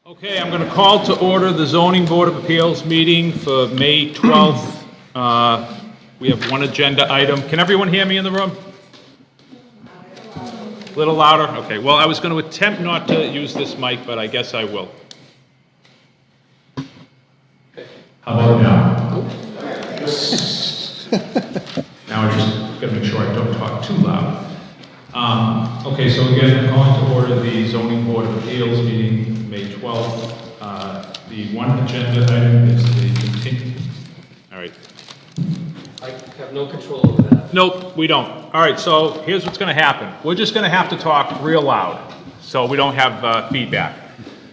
Okay, I'm going to call to order the Zoning Board of Appeals meeting for May 12th. We have one agenda item. Can everyone hear me in the room? A little louder? Okay, well, I was going to attempt not to use this mic, but I guess I will. How about now? Now I just got to make sure I don't talk too loud. Okay, so again, I'm calling to order the Zoning Board of Appeals meeting, May 12th. The one agenda item is the continue. All right. I have no control over that. Nope, we don't. All right, so here's what's going to happen. We're just going to have to talk real loud so we don't have feedback.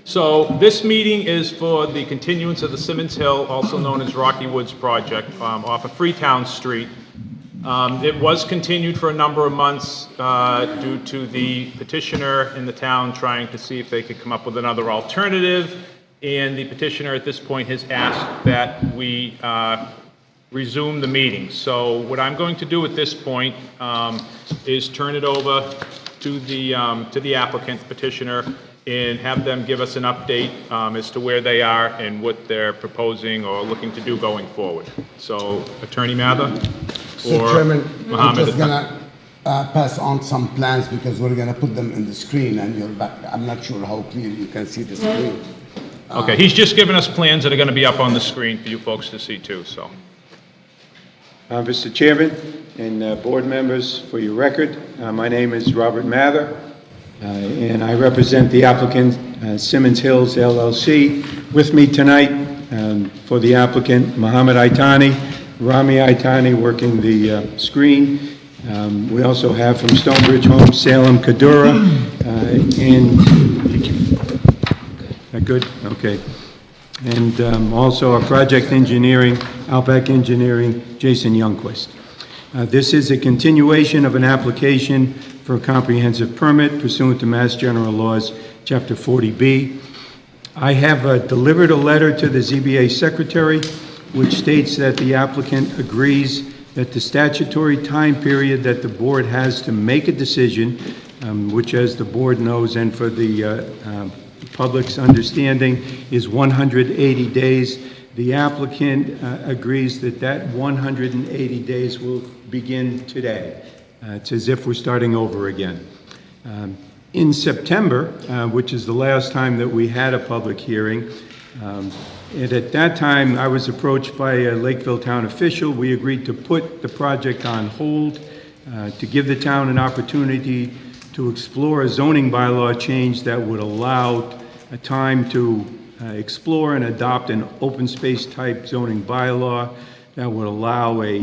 So this meeting is for the continuance of the Simmons Hill, also known as Rocky Woods project, off of Freetown Street. It was continued for a number of months due to the petitioner in the town trying to see if they could come up with another alternative. And the petitioner at this point has asked that we resume the meeting. So what I'm going to do at this point is turn it over to the applicant, petitioner, and have them give us an update as to where they are and what they're proposing or looking to do going forward. So, Attorney Mather? So, Chairman, I'm Mohammed just gonna pass on some plans because we're gonna put them in the screen and you're back. I'm not sure how clear you can see the screen. Okay, he's just given us plans that are gonna be up on the screen for you folks to see too, so. Mr. Chairman and board members, for your record, my name is Robert Mather, and I represent the applicant, Simmons Hills LLC. With me tonight for the applicant, Mohammed Aitani, Rami Aitani working the screen. We also have from Stonebridge Homes, Salem Kadura, and good? Okay. And also our project engineering, Outback Engineering, Jason Youngquist. This is a continuation of an application for a comprehensive permit pursuant to Mass General Laws, Chapter 40B. I have delivered a letter to the ZBA Secretary, which states that the applicant agrees that the statutory time period that the board has to make a decision, which, as the board knows and for the public's understanding, is 180 days. The applicant agrees that that 180 days will begin today. It's as if we're starting over again. In September, which is the last time that we had a public hearing, and at that time I was approached by a Lakeville town official. We agreed to put the project on hold to give the town an opportunity to explore a zoning bylaw change that would allow a time to explore and adopt an open space type zoning bylaw that would allow a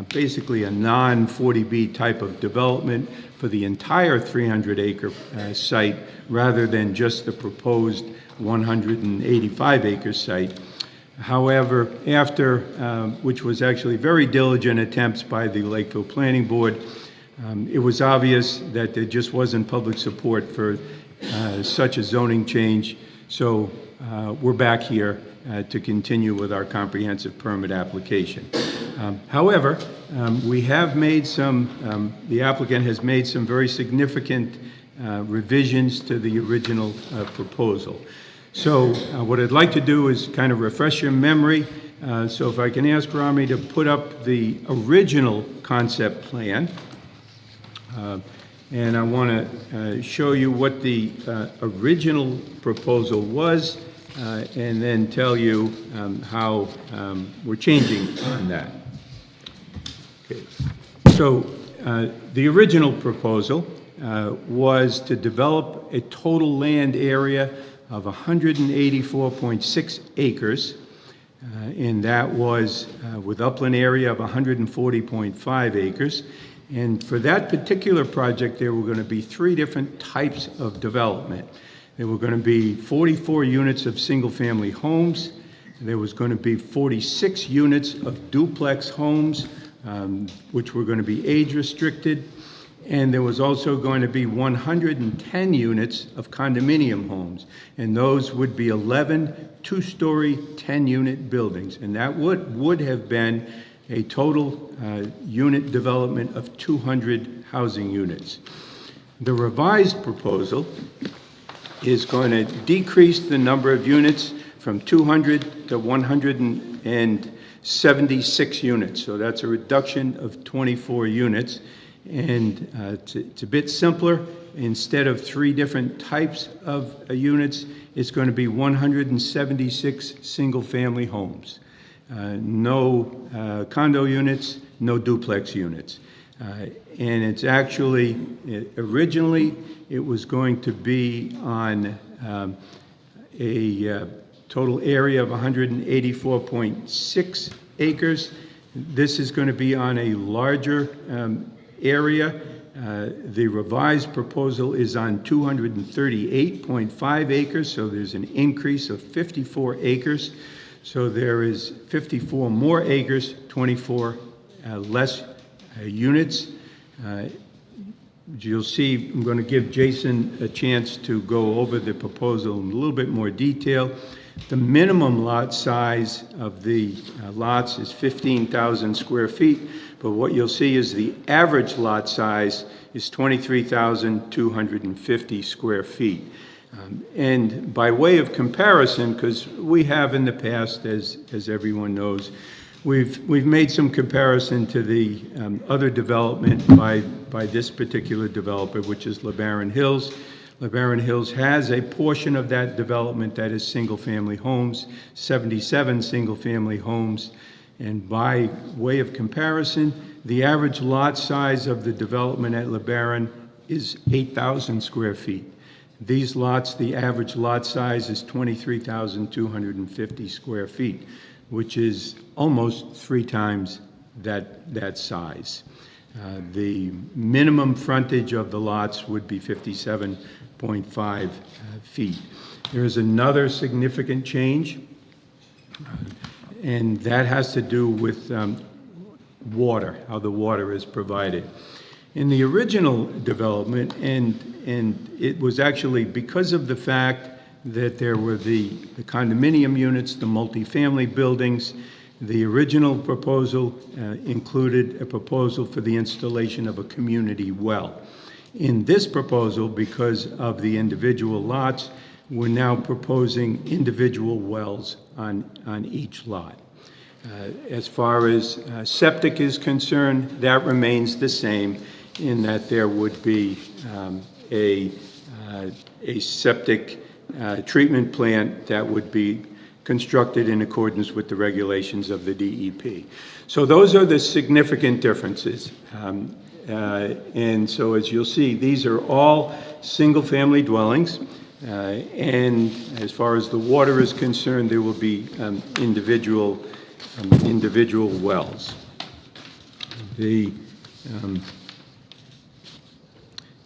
basically a non-40B type of development for the entire 300-acre site rather than just the proposed 185-acre site. However, after, which was actually very diligent attempts by the Lakeville Planning Board, it was obvious that there just wasn't public support for such a zoning change. So we're back here to continue with our comprehensive permit application. However, we have made some, the applicant has made some very significant revisions to the original proposal. So what I'd like to do is kind of refresh your memory. So if I can ask Rami to put up the original concept plan. And I want to show you what the original proposal was and then tell you how we're changing on that. Okay. So the original proposal was to develop a total land area of 184.6 acres, and that was with upland area of 140.5 acres. And for that particular project, there were going to be three different types of development. There were going to be 44 units of single-family homes. There was going to be 46 units of duplex homes, which were going to be age-restricted. And there was also going to be 110 units of condominium homes. And those would be 11 two-story, 10-unit buildings. And that would have been a total unit development of 200 housing units. The revised proposal is going to decrease the number of units from 200 to 176 units. So that's a reduction of 24 units. And it's a bit simpler. Instead of 3 different types of units, it's going to be 176 single-family homes. No condo units, no duplex units. And it's actually, originally, it was going to be on a total area of 184.6 acres. This is going to be on a larger area. The revised proposal is on 238.5 acres, so there's an increase of 54 acres. So there is 54 more acres, 24 less units. You'll see, I'm going to give Jason a chance to go over the proposal in a little bit more detail. The minimum lot size of the lots is 15,000 square feet, but what you'll see is the average lot size is 23,250 square feet. And by way of comparison, because we have in the past, as everyone knows, we've made some comparison to the other development by this particular developer, which is LeBaron Hills. LeBaron Hills has a portion of that development that is single-family homes, 77 single-family homes. And by way of comparison, the average lot size of the development at LeBaron is 8,000 square feet. These lots, the average lot size is 23,250 square feet, which is almost 3 times that size. The minimum frontage of the lots would be 57.5 feet. There is another significant change, and that has to do with water, how the water is provided. In the original development, and it was actually because of the fact that there were the condominium units, the multifamily buildings, the original proposal included a proposal for the installation of a community well. In this proposal, because of the individual lots, we're now proposing individual wells on each lot. As far as septic is concerned, that remains the same in that there would be a septic treatment plant that would be constructed in accordance with the regulations of the DEP. So those are the significant differences. And so as you'll see, these are all single-family dwellings. And as far as the water is concerned, there will be individual wells.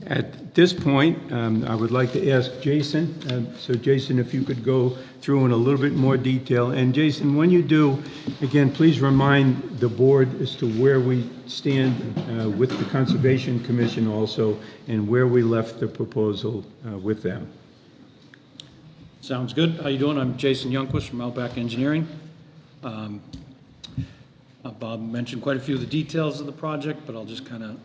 At this point, I would like to ask Jason. So Jason, if you could go through in a little bit more detail. And Jason, when you do, again, please remind the board as to where we stand with the Conservation Commission also, and where we left the proposal with them. Sounds good. How you doing? I'm Jason Youngquist from Outback Engineering. Bob mentioned quite a few of the details of the project, but I'll just kind of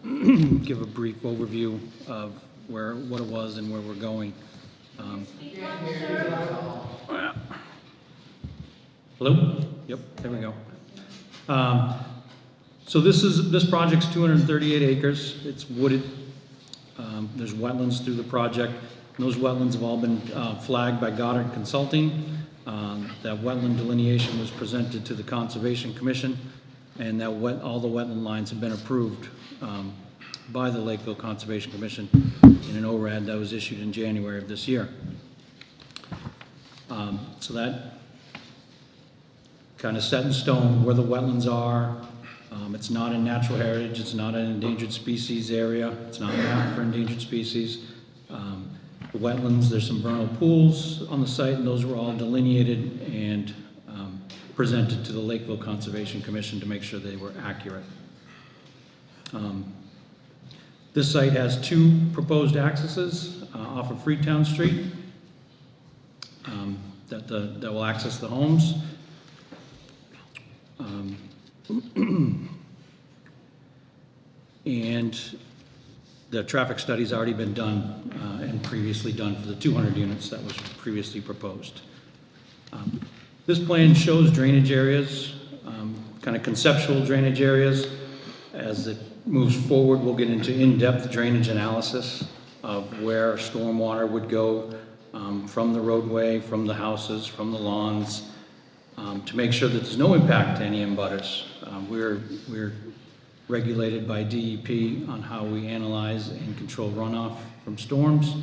give a brief overview of what it was and where we're going. Hello? Yep, there we go. So this project's 238 acres. It's wooded. There's wetlands through the project. Those wetlands have all been flagged by Goddard Consulting. That wetland delineation was presented to the Conservation Commission, and that all the wetland lines have been approved by the Lakeville Conservation Commission in an ORAD that was issued in January of this year. So that kind of set in stone where the wetlands are. It's not in natural heritage, it's not an endangered species area, it's not mapped for endangered species. The wetlands, there's some vernal pools on the site, and those were all delineated and presented to the Lakeville Conservation Commission to make sure they were accurate. This site has 2 proposed accesses off of Freetown Street that will access the homes. And the traffic study's already been done and previously done for the 200 units that was previously proposed. This plan shows drainage areas, kind of conceptual drainage areas. As it moves forward, we'll get into in-depth drainage analysis of where stormwater would go from the roadway, from the houses, from the lawns, to make sure that there's no impact to any abutters. We're regulated by DEP on how we analyze and control runoff from storms,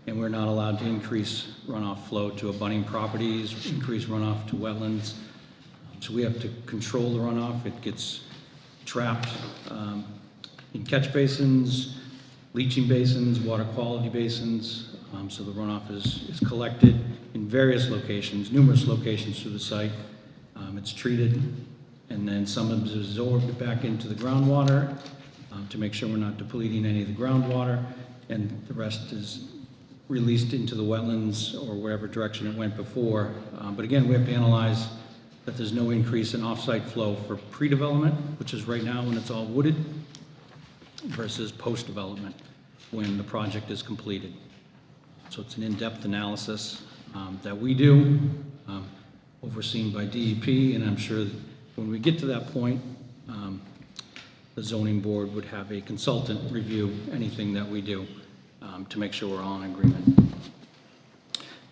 and we're not allowed to increase runoff flow to abutting properties, increase runoff to wetlands. So we have to control the runoff. It gets trapped in catch basins, leaching basins, water quality basins. So the runoff is collected in various locations, numerous locations through the site. It's treated, and then some is absorbed back into the groundwater to make sure we're not depleting any of the groundwater, and the rest is released into the wetlands or wherever direction it went before. But again, we have to analyze that there's no increase in off-site flow for pre-development, which is right now when it's all wooded, versus post-development when the project is completed. So it's an in-depth analysis that we do, overseen by DEP, and I'm sure that when we get to that point, the zoning board would have a consultant review anything that we do to make sure we're all in agreement.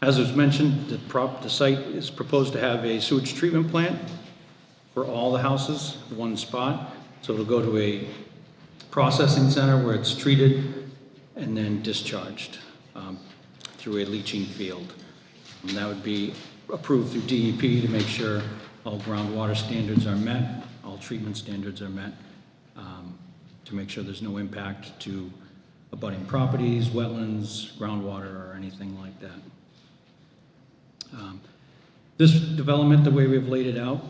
As was mentioned, the site is proposed to have a sewage treatment plant for all the houses, one spot. So it'll go to a processing center where it's treated and then discharged through a leaching field. And that would be approved through DEP to make sure all groundwater standards are met, all treatment standards are met, to make sure there's no impact to abutting properties, wetlands, groundwater, or anything like that. This development, the way we've laid it out,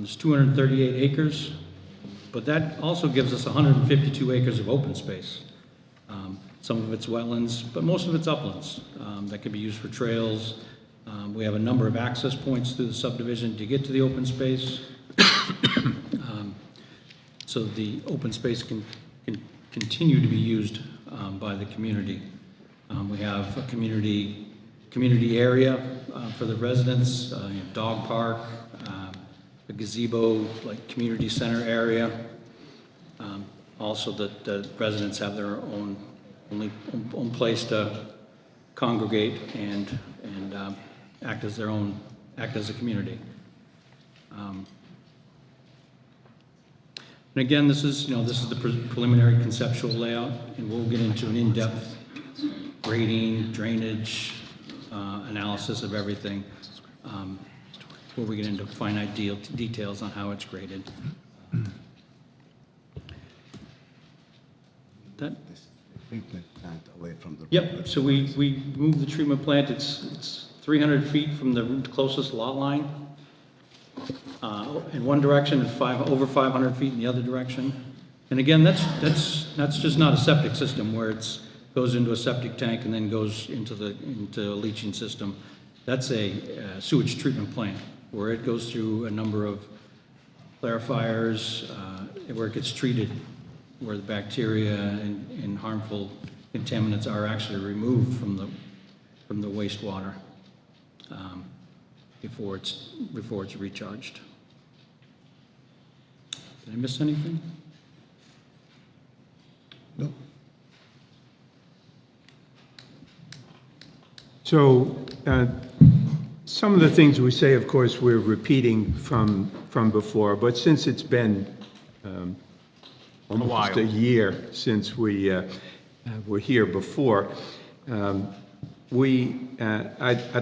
is 238 acres, but that also gives us 152 acres of open space. Some of it's wetlands, but most of it's uplands that can be used for trails. We have a number of access points through the subdivision to get to the open space. So the open space can continue to be used by the community. We have a community area for the residents, dog park, a gazebo, like community center area. Also that the residents have their own place to congregate and act as a community. And again, this is the preliminary conceptual layout, and we'll get into an in-depth grading, drainage, analysis of everything, where we get into finite details on how it's graded. That. Treatment plant away from the. Yep, so we moved the treatment plant, it's 300 feet from the closest lot line in one direction, and over 500 feet in the other direction. And again, that's just not a septic system where it goes into a septic tank and then goes into a leaching system. That's a sewage treatment plant where it goes through a number of clarifiers, where it gets treated, where the bacteria and harmful contaminants are actually removed from the wastewater before it's recharged. Did I miss anything? No. So some of the things we say, of course, we're repeating from before, but since it's been almost a year since we were here before, I'd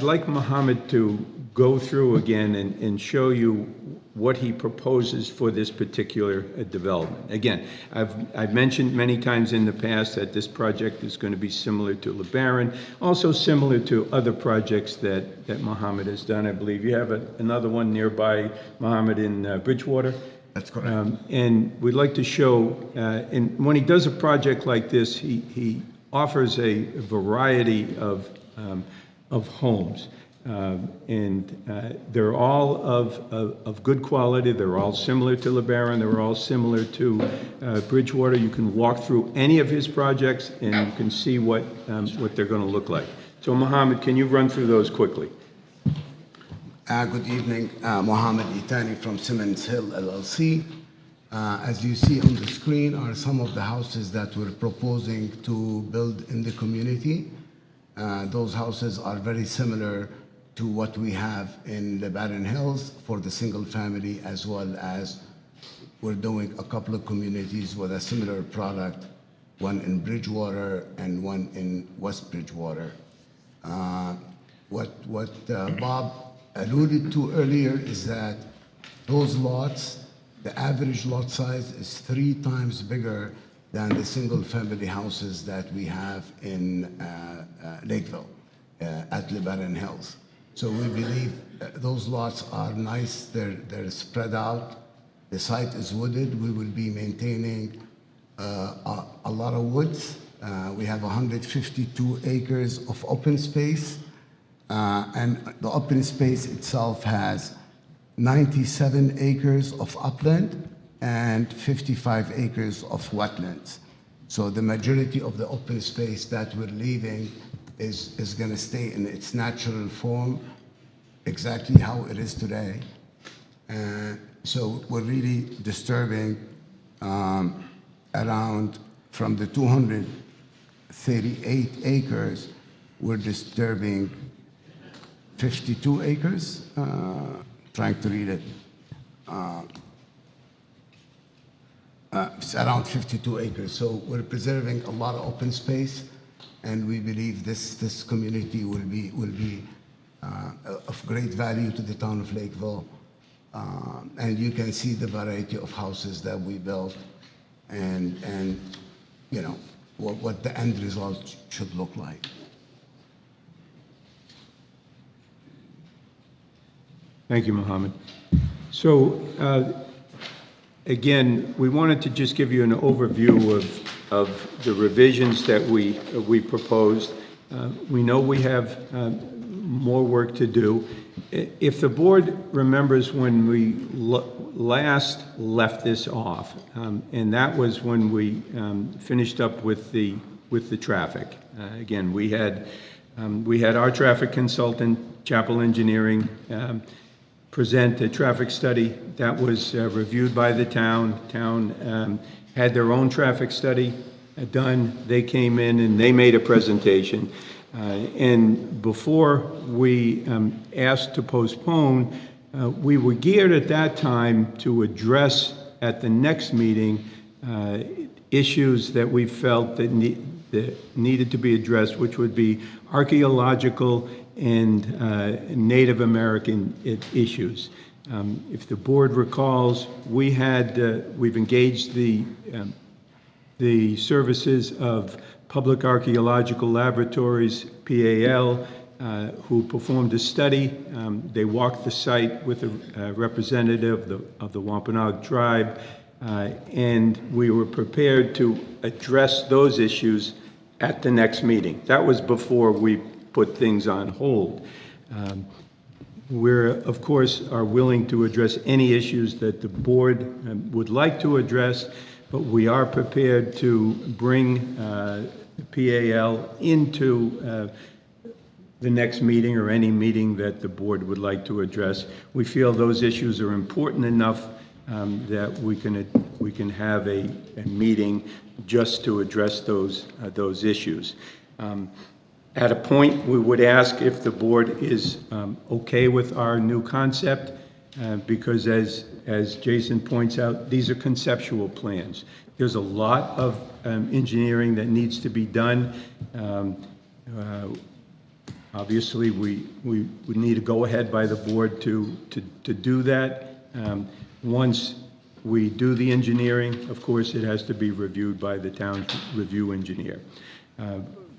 like Mohammed to go through again and show you what he proposes for this particular development. Again, I've mentioned many times in the past that this project is going to be similar to LeBaron, also similar to other projects that Mohammed has done. I believe you have another one nearby, Mohammed, in Bridgewater. That's correct. And we'd like to show, and when he does a project like this, he offers a variety of homes. They're all of good quality. They're all similar to LeBaron. They're all similar to Bridgewater. You can walk through any of his projects, and you can see what they're going to look like. So, Mohammed, can you run through those quickly? Good evening, Mohammed Itani from Simmons Hill LLC. As you see on the screen are some of the houses that we're proposing to build in the community. Those houses are very similar to what we have in LeBaron Hills for the single family, as well as we're doing a couple of communities with a similar product, one in Bridgewater and one in West Bridgewater. What Bob alluded to earlier is that those lots, the average lot size is 3 times bigger than the single-family houses that we have in Lakeville at LeBaron Hills. So we believe those lots are nice. They're spread out. The site is wooded. We will be maintaining a lot of woods. We have 152 acres of open space, and the open space itself has 97 acres of upland and 55 acres of wetlands. So the majority of the open space that we're leaving is going to stay in its natural form, exactly how it is today. So we're really disturbing around, from the 238 acres, we're disturbing 52 acres. Trying to read it. It's around 52 acres. So we're preserving a lot of open space, and we believe this community will be of great value to the town of Lakeville. And you can see the variety of houses that we built, and you know what the end result should look like. Thank you, Mohammed. So, again, we wanted to just give you an overview of the revisions that we proposed. We know we have more work to do. If the board remembers when we last left this off, and that was when we finished up with the traffic. Again, we had our traffic consultant, Chapel Engineering, present a traffic study that was reviewed by the town. Town had their own traffic study done. They came in and they made a presentation. And before we asked to postpone, we were geared at that time to address at the next meeting issues that we felt that needed to be addressed, which would be archaeological and Native American issues. If the board recalls, we've engaged the services of Public Archaeological Laboratories, PAL, who performed a study. They walked the site with a representative of the Wampanoag tribe, and we were prepared to address those issues at the next meeting. That was before we put things on hold. We're, of course, are willing to address any issues that the board would like to address, but we are prepared to bring PAL into the next meeting or any meeting that the board would like to address. We feel those issues are important enough that we can have a meeting just to address those issues. At a point, we would ask if the board is okay with our new concept, because as Jason points out, these are conceptual plans. There's a lot of engineering that needs to be done. Obviously, we need to go ahead by the board to do that. Once we do the engineering, of course, it has to be reviewed by the town review engineer.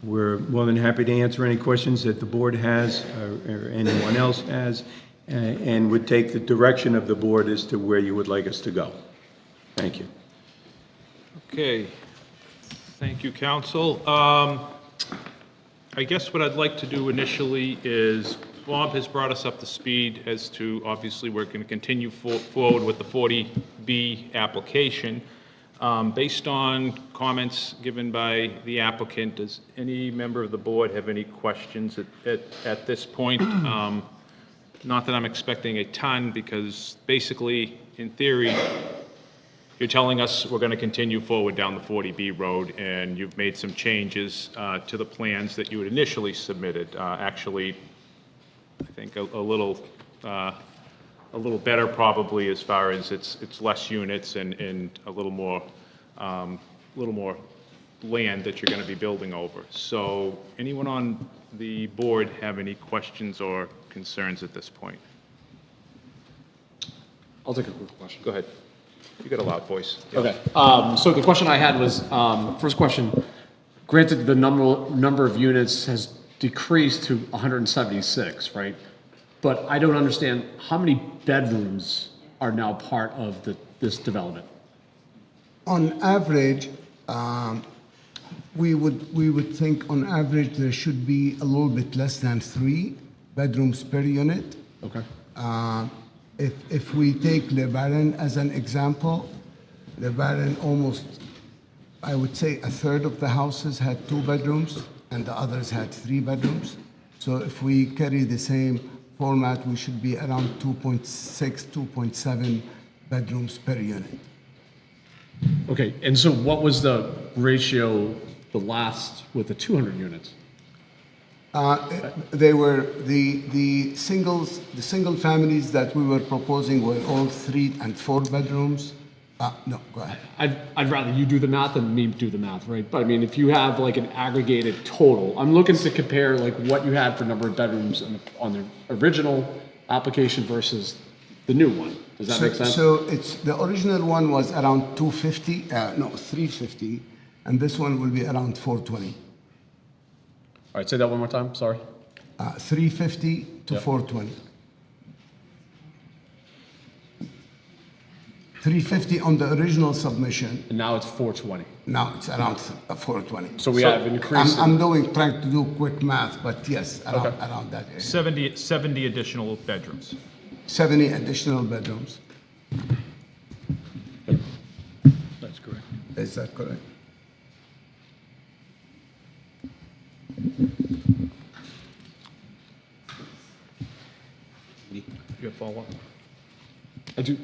We're more than happy to answer any questions that the board has or anyone else has, and would take the direction of the board as to where you would like us to go. Thank you. Okay. Thank you, council. I guess what I'd like to do initially is Bob has brought us up to speed as to, obviously, we're going to continue forward with the 40B application. Based on comments given by the applicant, does any member of the board have any questions at this point? Not that I'm expecting a ton, because basically, in theory, you're telling us we're going to continue forward down the 40B road, and you've made some changes to the plans that you had initially submitted. Actually, I think a little better probably, as far as it's less units and a little more land that you're going to be building over. So anyone on the board have any questions or concerns at this point? I'll take a quick question. Go ahead. You got a loud voice. Okay, so the question I had was, first question, granted the number of units has decreased to 176, right? But I don't understand, how many bedrooms are now part of this development? On average, we would think on average there should be a little bit less than 3 bedrooms per unit. Okay. If we take Le Baron as an example, Le Baron almost, I would say, a third of the houses had 2 bedrooms and the others had 3 bedrooms. So if we carry the same format, we should be around 2.6, 2.7 bedrooms per unit. Okay, and so what was the ratio the last with the 200 units? They were the single families that we were proposing were all 3 and 4 bedrooms. No, go ahead. I'd rather you do the math than me do the math, right? But I mean, if you have like an aggregated total, I'm looking to compare like what you had for number of bedrooms on the original application versus the new one. Does that make sense? So it's the original one was around 250, no 350, and this one will be around 420. All right, say that one more time, sorry. 350 to Yep. 420. 350 on the original submission. And now it's 420. Now it's around 420. So we have increased. I'm trying to do quick math, but yes, around that area. 70 additional bedrooms. 70 additional bedrooms. That's correct. Is that correct? You have follow-up? I do.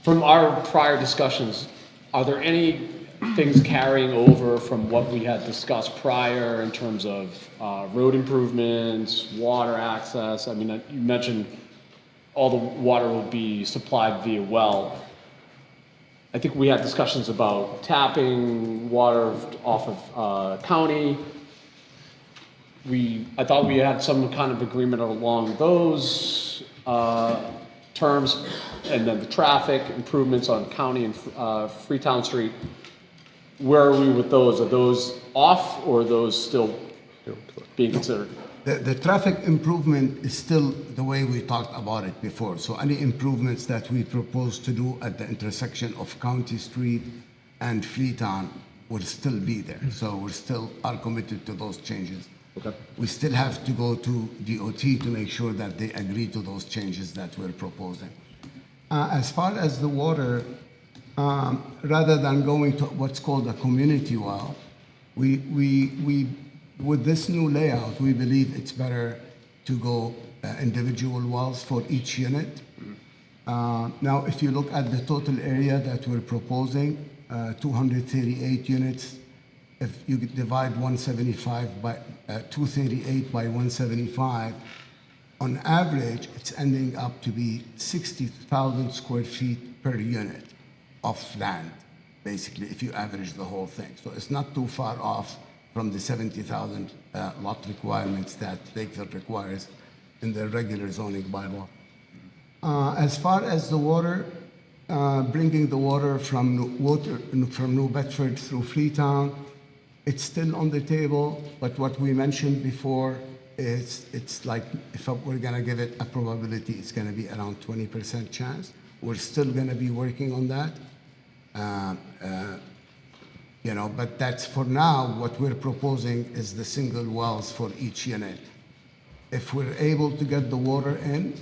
From our prior discussions, are there any things carrying over from what we had discussed prior in terms of road improvements, water access? I mean, you mentioned all the water will be supplied via well. I think we had discussions about tapping water off of county. I thought we had some kind of agreement along those terms, and then the traffic improvements on County and Freetown Street. Where are we with those? Are those off, or are those still being considered? The traffic improvement is still the way we talked about it before. So any improvements that we propose to do at the intersection of County Street and Freetown will still be there. So we still are committed to those changes. Okay. We still have to go to DOT to make sure that they agree to those changes that we're proposing. As far as the water, rather than going to what's called a community well, we with this new layout, we believe it's better to go individual wells for each unit. Now, if you look at the total area that we're proposing, 238 units, if you divide 175 by 238 by 175, on average, it's ending up to be 60,000 square feet per unit of land, basically, if you average the whole thing. So it's not too far off from the 70,000 lot requirements that Lakeville requires in the regular zoning bylaw. As far as the water, bringing the water from New Bedford through Freetown, it's still on the table, but what we mentioned before is it's like if we're gonna give it a probability, it's gonna be around 20% chance. We're still gonna be working on that. But that's for now, what we're proposing is the single wells for each unit. if we're able to get the water in,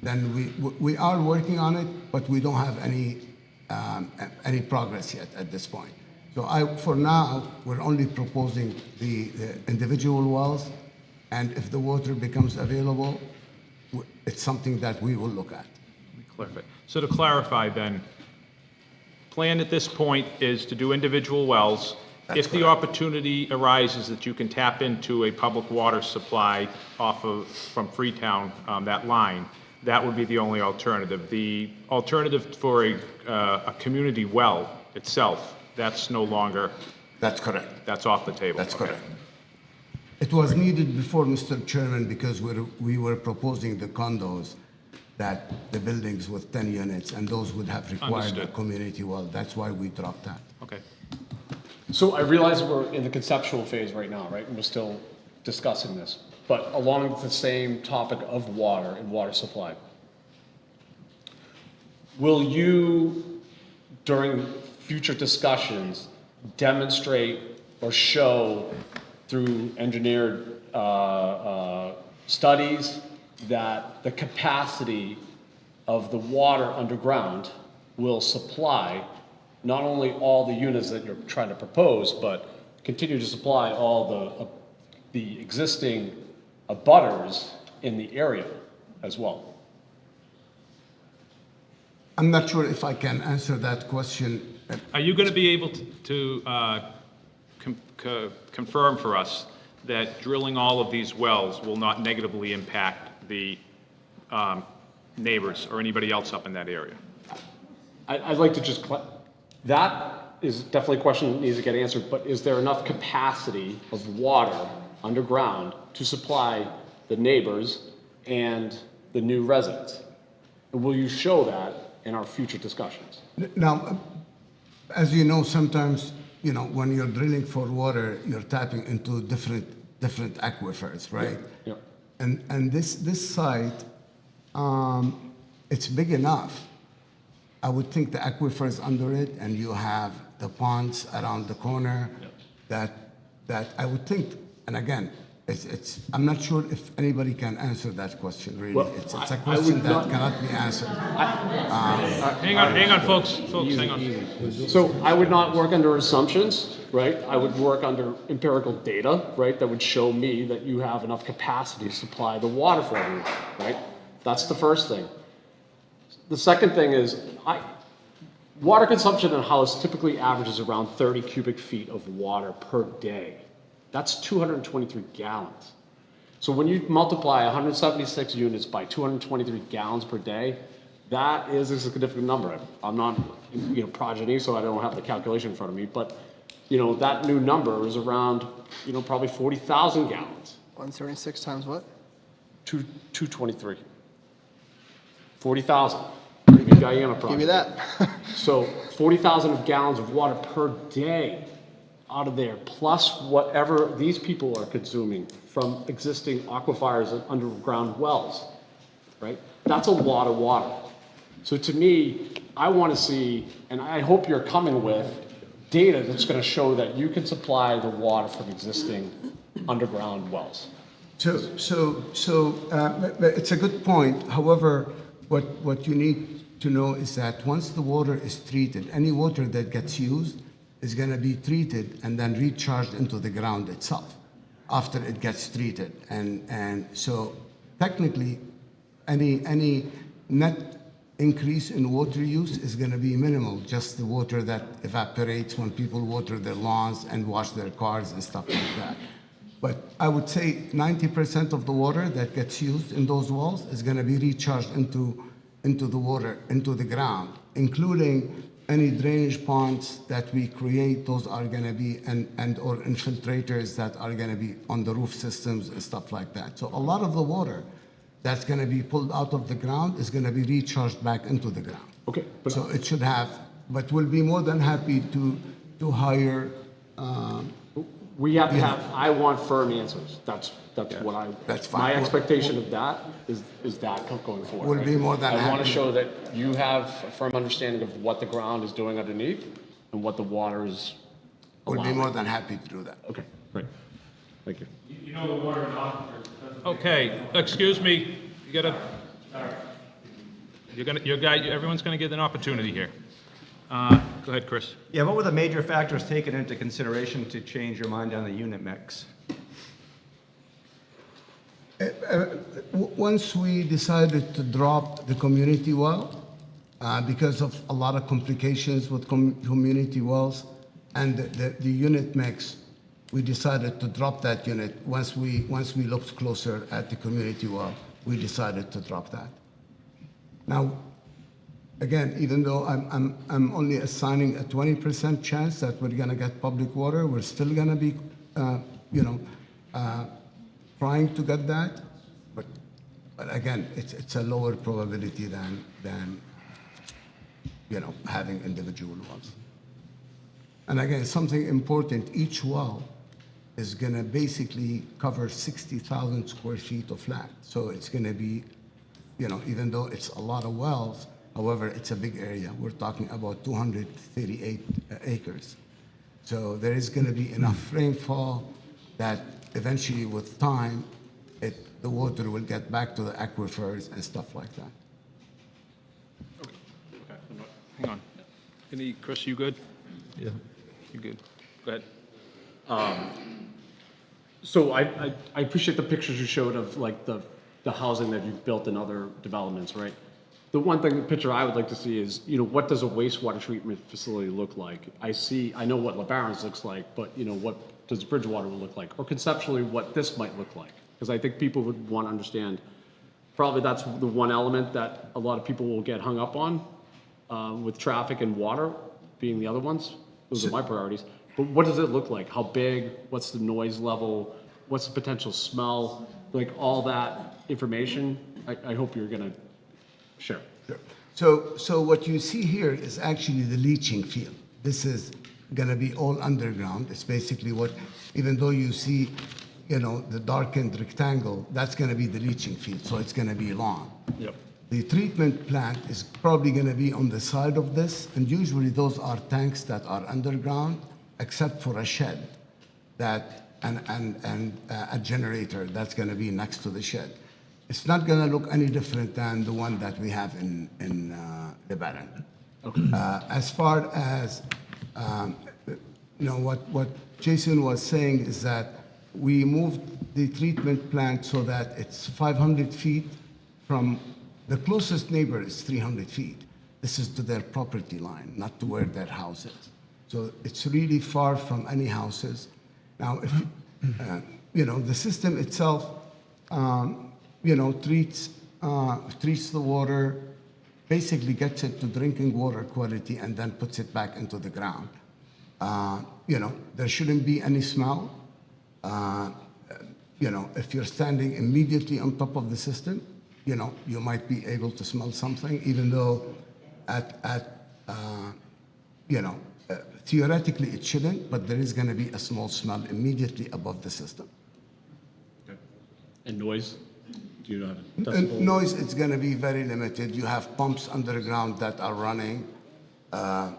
then we are working on it, but we don't have any progress yet at this point. So for now, we're only proposing the individual wells, and if the water becomes available, it's something that we will look at. Clarify. So to clarify then, plan at this point is to do individual wells. If the opportunity arises that you can tap into a public water supply from Freetown, that line, that would be the only alternative. The alternative for a community well itself, that's no longer, That's correct. that's off the table. That's Okay. correct. It was needed before, Mr. Chairman, because we were proposing the condos, that the buildings with 10 units, and those would have required a Understood. community well. That's why we dropped that. Okay. So I realize we're in the conceptual phase right now, right? And we're still discussing this. But along the same topic of water and water supply, will you, during future discussions, demonstrate or show through engineered studies that the capacity of the water underground will supply not only all the units that you're trying to propose, but continue to supply all the existing abutters in the area as well? I'm not sure if I can answer that question. Are you going to be able to confirm for us that drilling all of these wells will not negatively impact the neighbors or anybody else up in that area? I'd like to just, that is definitely a question that needs to get answered, but is there enough capacity of water underground to supply the neighbors and the new residents? And will you show that in our future discussions? Now, as you know, sometimes, when you're drilling for water, you're tapping into different aquifers, right? Yeah. And this site, it's big enough. I would think the aquifers under it, and you have the ponds around the corner, that I would think, and again, I'm not sure if anybody can answer that question, really. Well, It's a I question would that not- cannot be answered. Hang on, folks, hang on. So I would not work under assumptions, right? I would work under empirical data, right? That would show me that you have enough capacity to supply the water for everyone, right? That's the first thing. The second thing is, water consumption in a house typically averages around 30 cubic feet of water per day. That's 223 gallons. So when you multiply 176 units by 223 gallons per day, that is a significant number. I'm not, progeny, so I don't have the calculation in front of me, but, that new number is around, probably 40,000 gallons. 176 times what? 223. 40,000. Pretty good Guyana project. Give me that. So 40,000 gallons of water per day out of there, plus whatever these people are consuming from existing aquifers and underground wells, right? That's a lot of water. So to me, I want to see, and I hope you're coming with data that's going to show that you can supply the water from existing underground wells. So it's a good point. However, what you need to know is that once the water is treated, any water that gets used is going to be treated and then recharged into the ground itself after it gets treated. And so technically, any net increase in water use is going to be minimal, just the water that evaporates when people water their lawns and wash their cars and stuff like that. But I would say 90% of the water that gets used in those wells is going to be recharged into the water, into the ground, including any drainage ponds that we create. Those are going to be, and or infiltrators that are going to be on the roof systems and stuff like that. So a lot of the water that's going to be pulled out of the ground is going to be recharged back into the ground. Okay, but So it should have, but we'll be more than happy to hire. we have to have, I want firm answers. That's what I. That's fine. My expectation of that is that going forward. We'll right? be more than I want to happy. show that you have a firm understanding of what the ground is doing underneath and what the water is We'll be allowing. more than happy to do that. Okay, great. Thank you. You know the water in aquifers doesn't Okay, excuse me, you gotta, everyone's gonna get an opportunity here. Go ahead, Chris. Yeah, what were the major factors taken into consideration to change your mind on the unit mix? Once we decided to drop the community well, because of a lot of complications with community wells and the unit mix, we decided to drop that unit. Once we looked closer at the community well, we decided to drop that. Now, again, even though I'm only assigning a 20% chance that we're gonna get public water, we're still gonna be, trying to get that. But again, it's a lower probability than having individual wells. And again, something important, each well is gonna basically cover 60,000 square feet of land. So it's gonna be, even though it's a lot of wells, however, it's a big area. We're talking about 238 acres. So there is gonna be enough rainfall that eventually with time, the water will get back to the aquifers and stuff like that. Hang on. Chris, you good? Yeah. You good? Go ahead. So I appreciate the pictures you showed of like the housing that you've built in other developments, right? The one picture I would like to see is, what does a wastewater treatment facility look like? I know what LeBaron's looks like, but what does Bridgewater look like? Or conceptually, what this might look like? Because I think people would want to understand, probably that's the one element that a lot of people will get hung up on, with traffic and water being the other ones. Those are my priorities. But what does it look like? How big? What's the noise level? What's the potential smell? Like all that information, I hope you're gonna share. Sure. So what you see here is actually the leaching field. This is gonna be all underground. It's basically even though you see, the darkened rectangle, that's gonna be the leaching field, so it's gonna be long. Yep. The treatment plant is probably gonna be on the side of this, and usually those are tanks that are underground, except for a shed and a generator that's gonna be next to the shed. It's not gonna look any different than the one that we have in LeBaron. Okay. As far as what Jason was saying is that we moved the treatment plant so that it's 500 feet from the closest neighbor is 300 feet. This is to their property line, not to where their house is. So it's really far from any houses. Now, if the system itself, treats the water, basically gets it to drinking water quality, and then puts it back into the ground. There shouldn't be any smell. If you're standing immediately on top of the system, you might be able to smell something, even though theoretically it shouldn't, but there is going to be a small smell immediately above the system. Okay. And noise? Do you have a And decibel? noise, it's going to be very limited. You have pumps underground that are running, that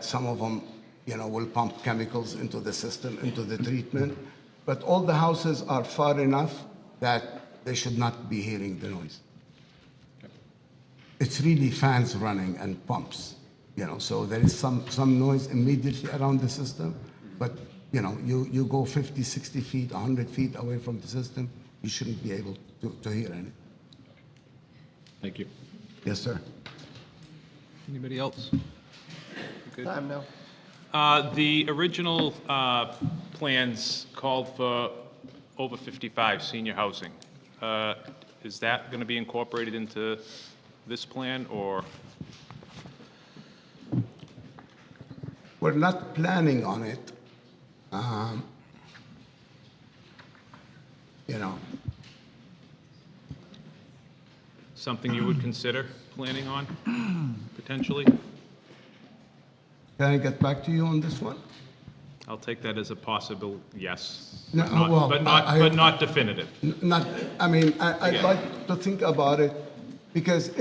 some of them, will pump chemicals into the system, into the treatment. But all the houses are far enough that they should not be hearing the noise. Okay. It's really fans running and pumps, so there is some noise immediately around the system, but, you go 50, 60 feet, 100 feet away from the system, you shouldn't be able to hear any. Thank you. Yes, sir. Anybody else? Good. Time now. The original plans called for over 55 senior housing. Is that going to be incorporated into this plan, or? We're not planning on it. Something you would consider planning on, potentially? Can I get back to you on this one? I'll take that as a possible yes, No, but not, well, but not definitive. I'd like to think about it, because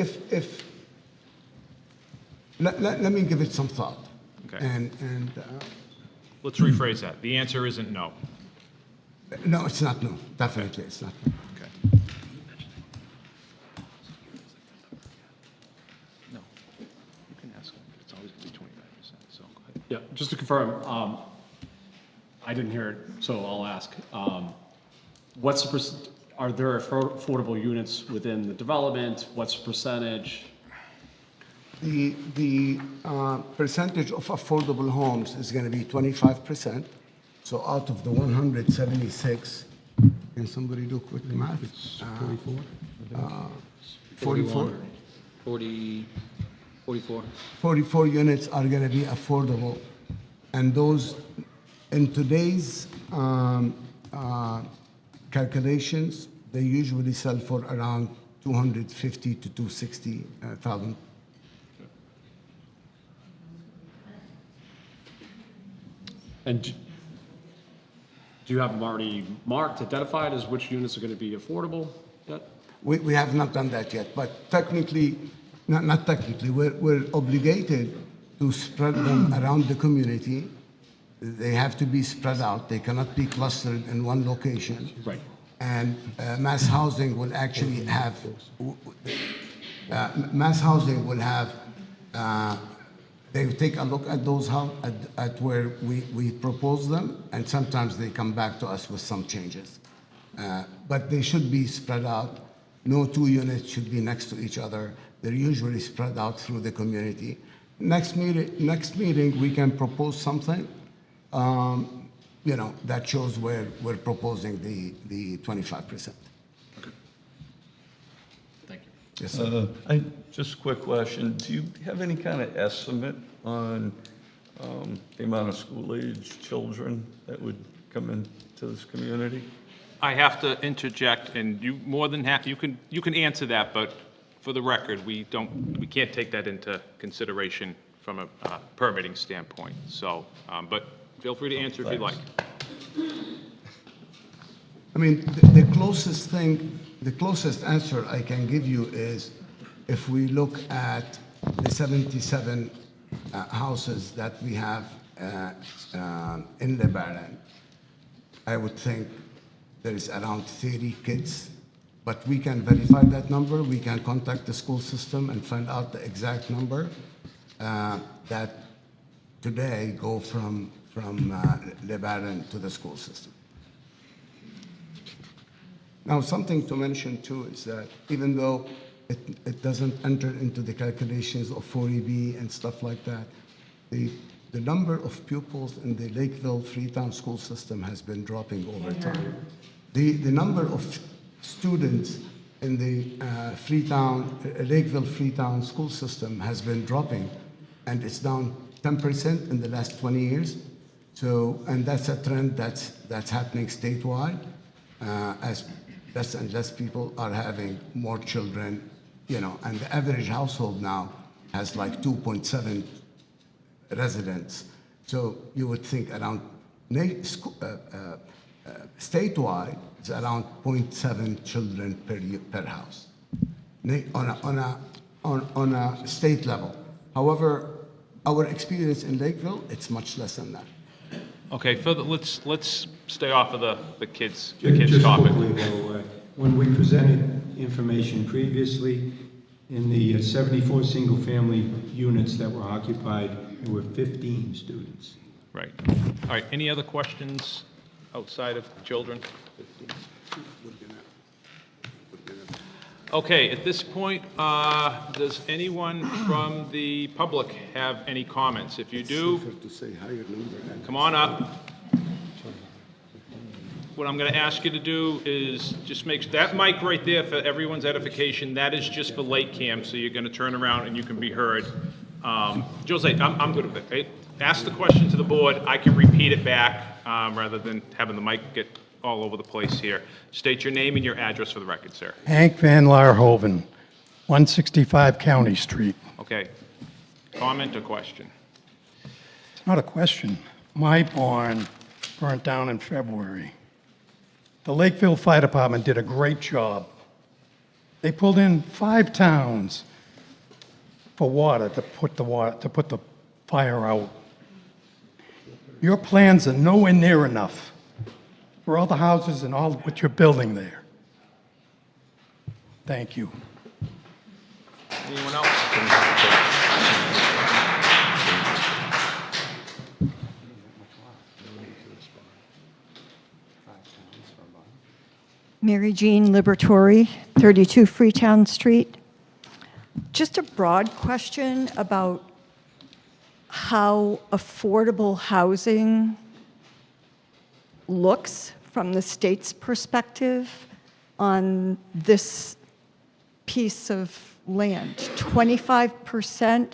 let me give it some thought. Okay. And Let's rephrase that. The answer isn't no. No, it's not new. Definitely, it's not new. Okay. No, you can ask them. It's always going to be 25%, so go ahead. Yeah, just to confirm, I didn't hear it, so I'll ask. What's the are there affordable units within the development? What's the percentage? The percentage of affordable homes is going to be 25%. So out of the 176, can somebody do quick math? It's 44? 44. 44 units are going to be affordable. And those, in today's calculations, they usually sell for around 250 to 260,000. And do you have them already marked, identified as which units are going to be affordable yet? We have not done that yet, but technically, not technically, we're obligated to spread them around the community. They have to be spread out. They cannot be clustered in one location. Right. And mass housing will actually have, mass housing will have, they take a look at those at where we propose them, and sometimes they come back to us with some changes. But they should be spread out. No two units should be next to each other. They're usually spread out through the community. Next meeting, we can propose something, that shows where we're proposing the 25%. Thank you. Yes, sir. Just a quick question. Do you have any kind of estimate on the amount of school-age children that would come into this community? I have to interject, and you more than happy, you can answer that, but for the record, we can't take that into consideration from a permitting standpoint. So, but feel free to answer if you'd like. I mean, the closest answer I can give you is if we look at the 77 houses that we have in Lebanon, I would think there is around 30 kids, but we can verify that number. We can contact the school system and find out the exact number that today go from Lebanon to the school system. Now, something to mention too is that even though it doesn't enter into the calculations of 40B and stuff like that, the number of pupils in the Lakeville Freetown school system has been dropping over time. The number of students in the Lakeville Freetown school system has been dropping, and it's down 10% in the last 20 years. So, and that's a trend that's happening statewide, as less and less people are having more children, and the average household now has like 2.7 residents. So you would think around statewide, it's around 0.7 children per house on a state level. However, our experience in Lakeville, it's much less than that. Okay, let's stay off of the kids Just topic. quickly, though, when we presented information previously, in the 74 single-family units that were occupied, there were 15 students. Right. All right, any other questions outside of children? Okay, at this point, does anyone from the public have any comments? If you do, To say higher number. come on up. What I'm going to ask you to do is just make, that mic right there for everyone's edification, that is just for LakeCAM, so you're going to turn around and you can be heard. Jose, I'm good with it. Ask the question to the board, I can repeat it back, rather than having the mic get all over the place here. State your name and your address for the record, sir. Hank Van Laarhoven, 165 County Street. Okay. Comment or question? It's not a question. My barn burnt down in February. The Lakeville Fire Department did a great job. They pulled in 5 towns for water to put the fire out. Your plans are nowhere near enough for all the houses and all what you're building there. Thank you. Anyone else? Mary Jean Liberatore, 32 Freetown Street. Just a broad question about how affordable housing looks from the state's perspective on this piece of land. 25%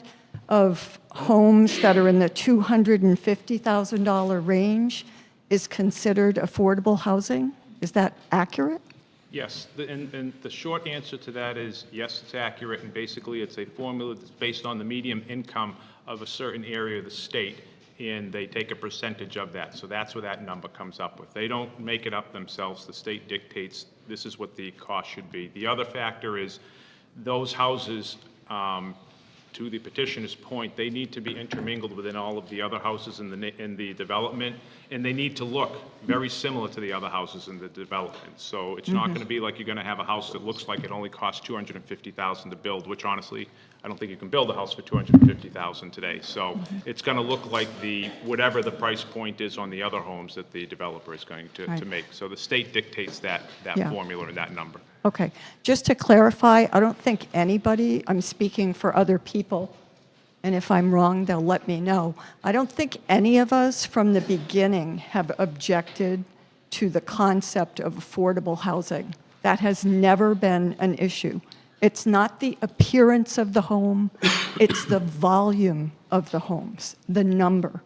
of homes that are in the $250,000 range is considered affordable housing. Is that accurate? Yes, and the short answer to that is yes, it's accurate, and basically it's a formula that's based on the median income of a certain area of the state, and they take a percentage of that. So that's where that number comes up with. They don't make it up themselves. The state dictates this is what the cost should be. The other factor is those houses, to the petitioner's point, they need to be intermingled within all of the other houses in the development, and they need to look very similar to the other houses in the development. So it's not going to be like you're going to have a house that looks like it only costs $250,000 to build, which honestly, I don't think you can build a house for $250,000 today. So it's going to look like whatever the price point is on the other homes that the developer is going to make. So the state dictates that Yeah. formula and that number. Okay, just to clarify, I don't think anybody, I'm speaking for other people, and if I'm wrong, they'll let me know. I don't think any of us from the beginning have objected to the concept of affordable housing. That has never been an issue. It's not the appearance of the home, it's the volume of the homes, the number.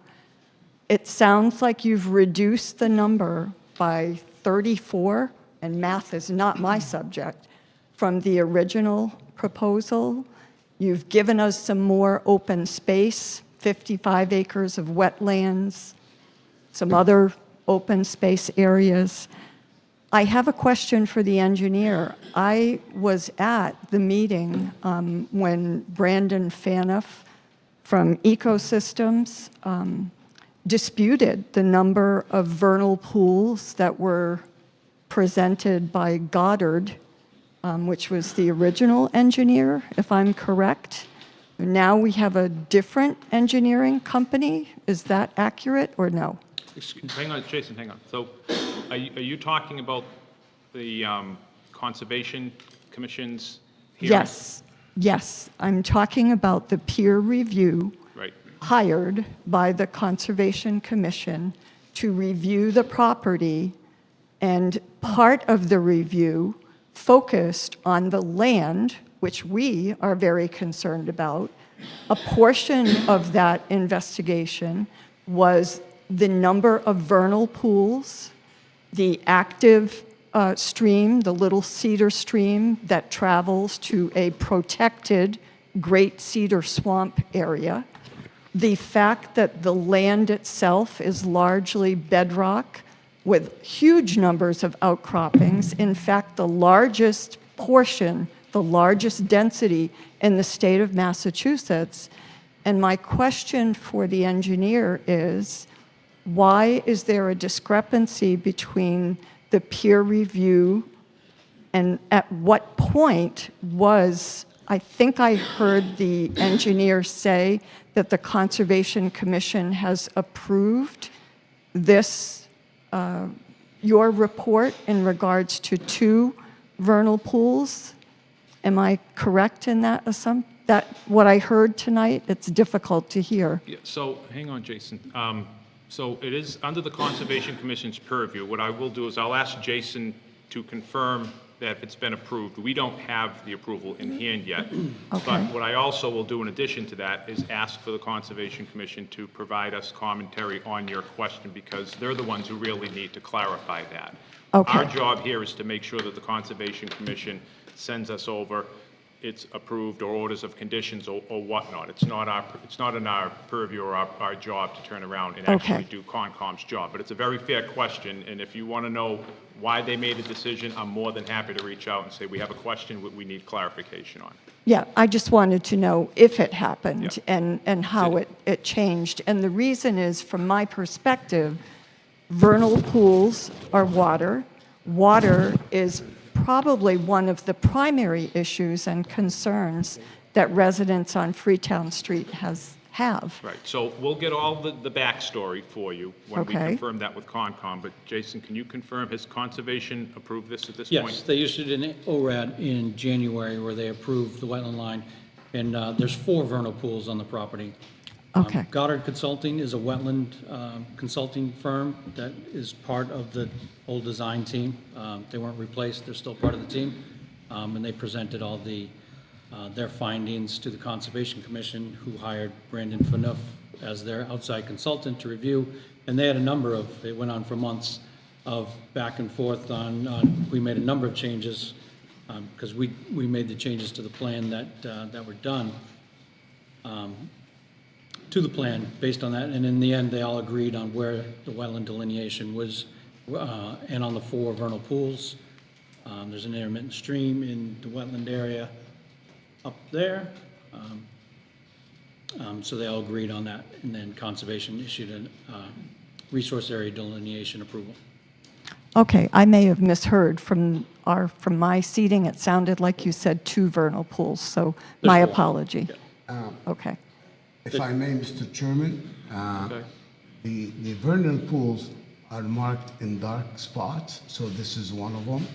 It sounds like you've reduced the number by 34, and math is not my subject, from the original proposal. You've given us some more open space, 55 acres of wetlands, some other open space areas. I have a question for the engineer. I was at the meeting when Brandon Phaneuf from Ecosystems disputed the number of vernal pools that were presented by Goddard, which was the original engineer, if I'm correct. Now we have a different engineering company. Is that accurate or no? Hang on, Jason, hang on. So are you talking about the Conservation Commission's hearing? Yes. I'm talking about the peer review Right. hired by the Conservation Commission to review the property, and part of the review focused on the land, which we are very concerned about. A portion of that investigation was the number of vernal pools, the active stream, the Little Cedar Stream that travels to a protected Great Cedar Swamp area, the fact that the land itself is largely bedrock with huge numbers of outcroppings. In fact, the largest portion, the largest density in the state of Massachusetts. And my question for the engineer is, why is there a discrepancy between the peer review and at what point was, I think I heard the engineer say that the Conservation Commission has approved this your report in regards to 2 vernal pools. Am I correct in that assumption? That what I heard tonight, it's difficult to hear. Yeah, so hang on, Jason. So it is under the Conservation Commission's purview. What I will do is I'll ask Jason to confirm that if it's been approved. We don't have the approval in hand yet. Okay. But what I also will do in addition to that is ask for the Conservation Commission to provide us commentary on your question, because they're the ones who really need to clarify that. Okay. Our job here is to make sure that the Conservation Commission sends us over its approved or orders of conditions or whatnot. It's not in our purview or our job to turn around and actually do Concom's job. But it's a very fair question, and if you want to know why they made a decision, I'm more than happy to reach out and say, we have a question we need clarification on. Yeah, I just wanted to know if it happened Yeah. and how it changed. And the reason is, from my perspective, vernal pools are water. Water is probably one of the primary issues and concerns that residents on Freetown Street have. Right, so we'll get all the backstory for you when we Okay. confirm that with Concom, but Jason, can you confirm, has Conservation approved this at this point? Yes, they issued an ORAD in January where they approved the wetland line, and there's 4 vernal pools on the property. Okay. Goddard Consulting is a wetland consulting firm that is part of the whole design team. They weren't replaced, they're still part of the team. And they presented all their findings to the Conservation Commission, who hired Brandon Phaneuf as their outside consultant to review. And they had it went on for months of back and forth we made a number of changes, because we made the changes to the plan that were done. To the plan based on that, and in the end, they all agreed on where the wetland delineation was, and on the 4 vernal pools. There's an intermittent stream in the wetland area up there. So they all agreed on that, and then Conservation issued a resource area delineation approval. Okay, I may have misheard from my seating. It sounded like you said 2 vernal pools, so my There's 4. apology. Okay. If I may, Mr. Chairman, Okay. the vernal pools are marked in dark spots, so this is one of them.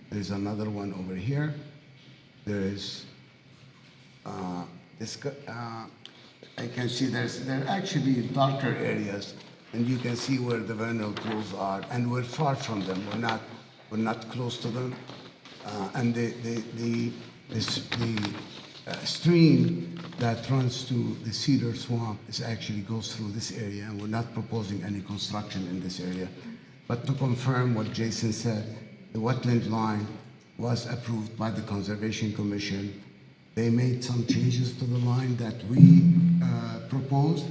There's another one over here. There is I can see there are actually darker areas, and you can see where the vernal pools are, and we're far from them. We're not close to them, and the stream that runs to the Cedar Swamp actually goes through this area, and we're not proposing any construction in this area. But to confirm what Jason said, the wetland line was approved by the Conservation Commission. They made some changes to the line that we proposed.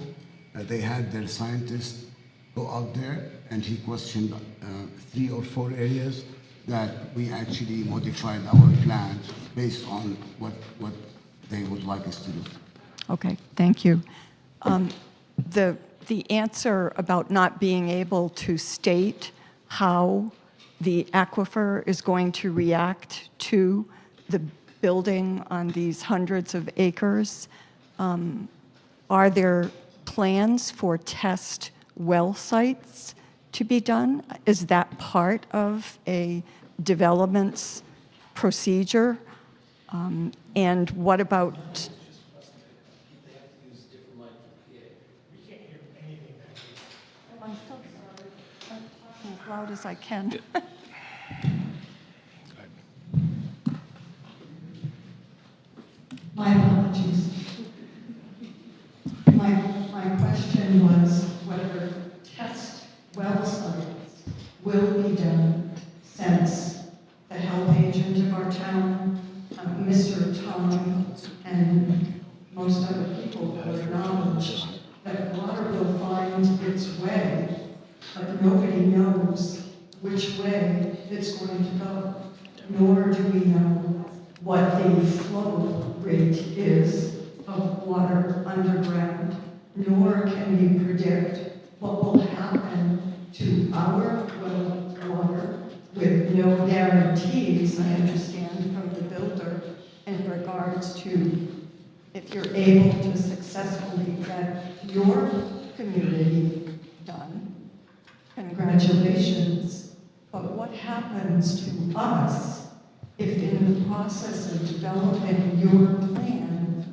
They had their scientist go out there, and he questioned 3 or 4 areas that we actually modified our plan based on what they would like us to do. Okay, thank you. The answer about not being able to state how the aquifer is going to react to the building on these hundreds of acres, are there plans for test well sites to be done? Is that part of a development's procedure? And what about? I'm so sorry. I'm talking as loud as I can. My apologies. My question was whether test well sites will be done since the health agent of our town, Mr. Tom, and most other people will acknowledge that water will find its way, but nobody knows which way it's going to go, nor do we know what the flow rate is of water underground, nor can we predict what will happen to our well water with no guarantees, I understand, from the builder in regards to if you're able to successfully get your community done. Congratulations. But what happens to us if in the process of developing your plan,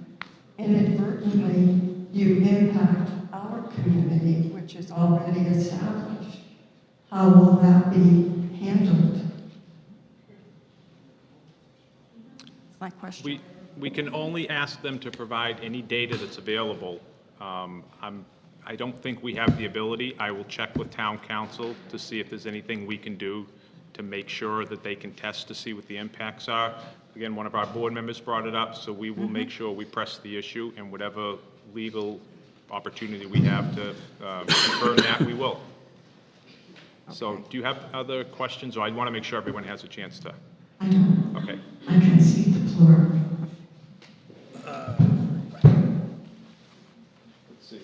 inadvertently you impact our community, which is already established? How will that be handled? That's my question. We can only ask them to provide any data that's available. I don't think we have the ability. I will check with town council to see if there's anything we can do to make sure that they can test to see what the impacts are. Again, one of our board members brought it up, so we will make sure we press the issue, and whatever legal opportunity we have to confirm that, we will. So do you have other questions, or I want to make sure everyone has a chance to? I don't. Okay. I can see the floor. Let's see.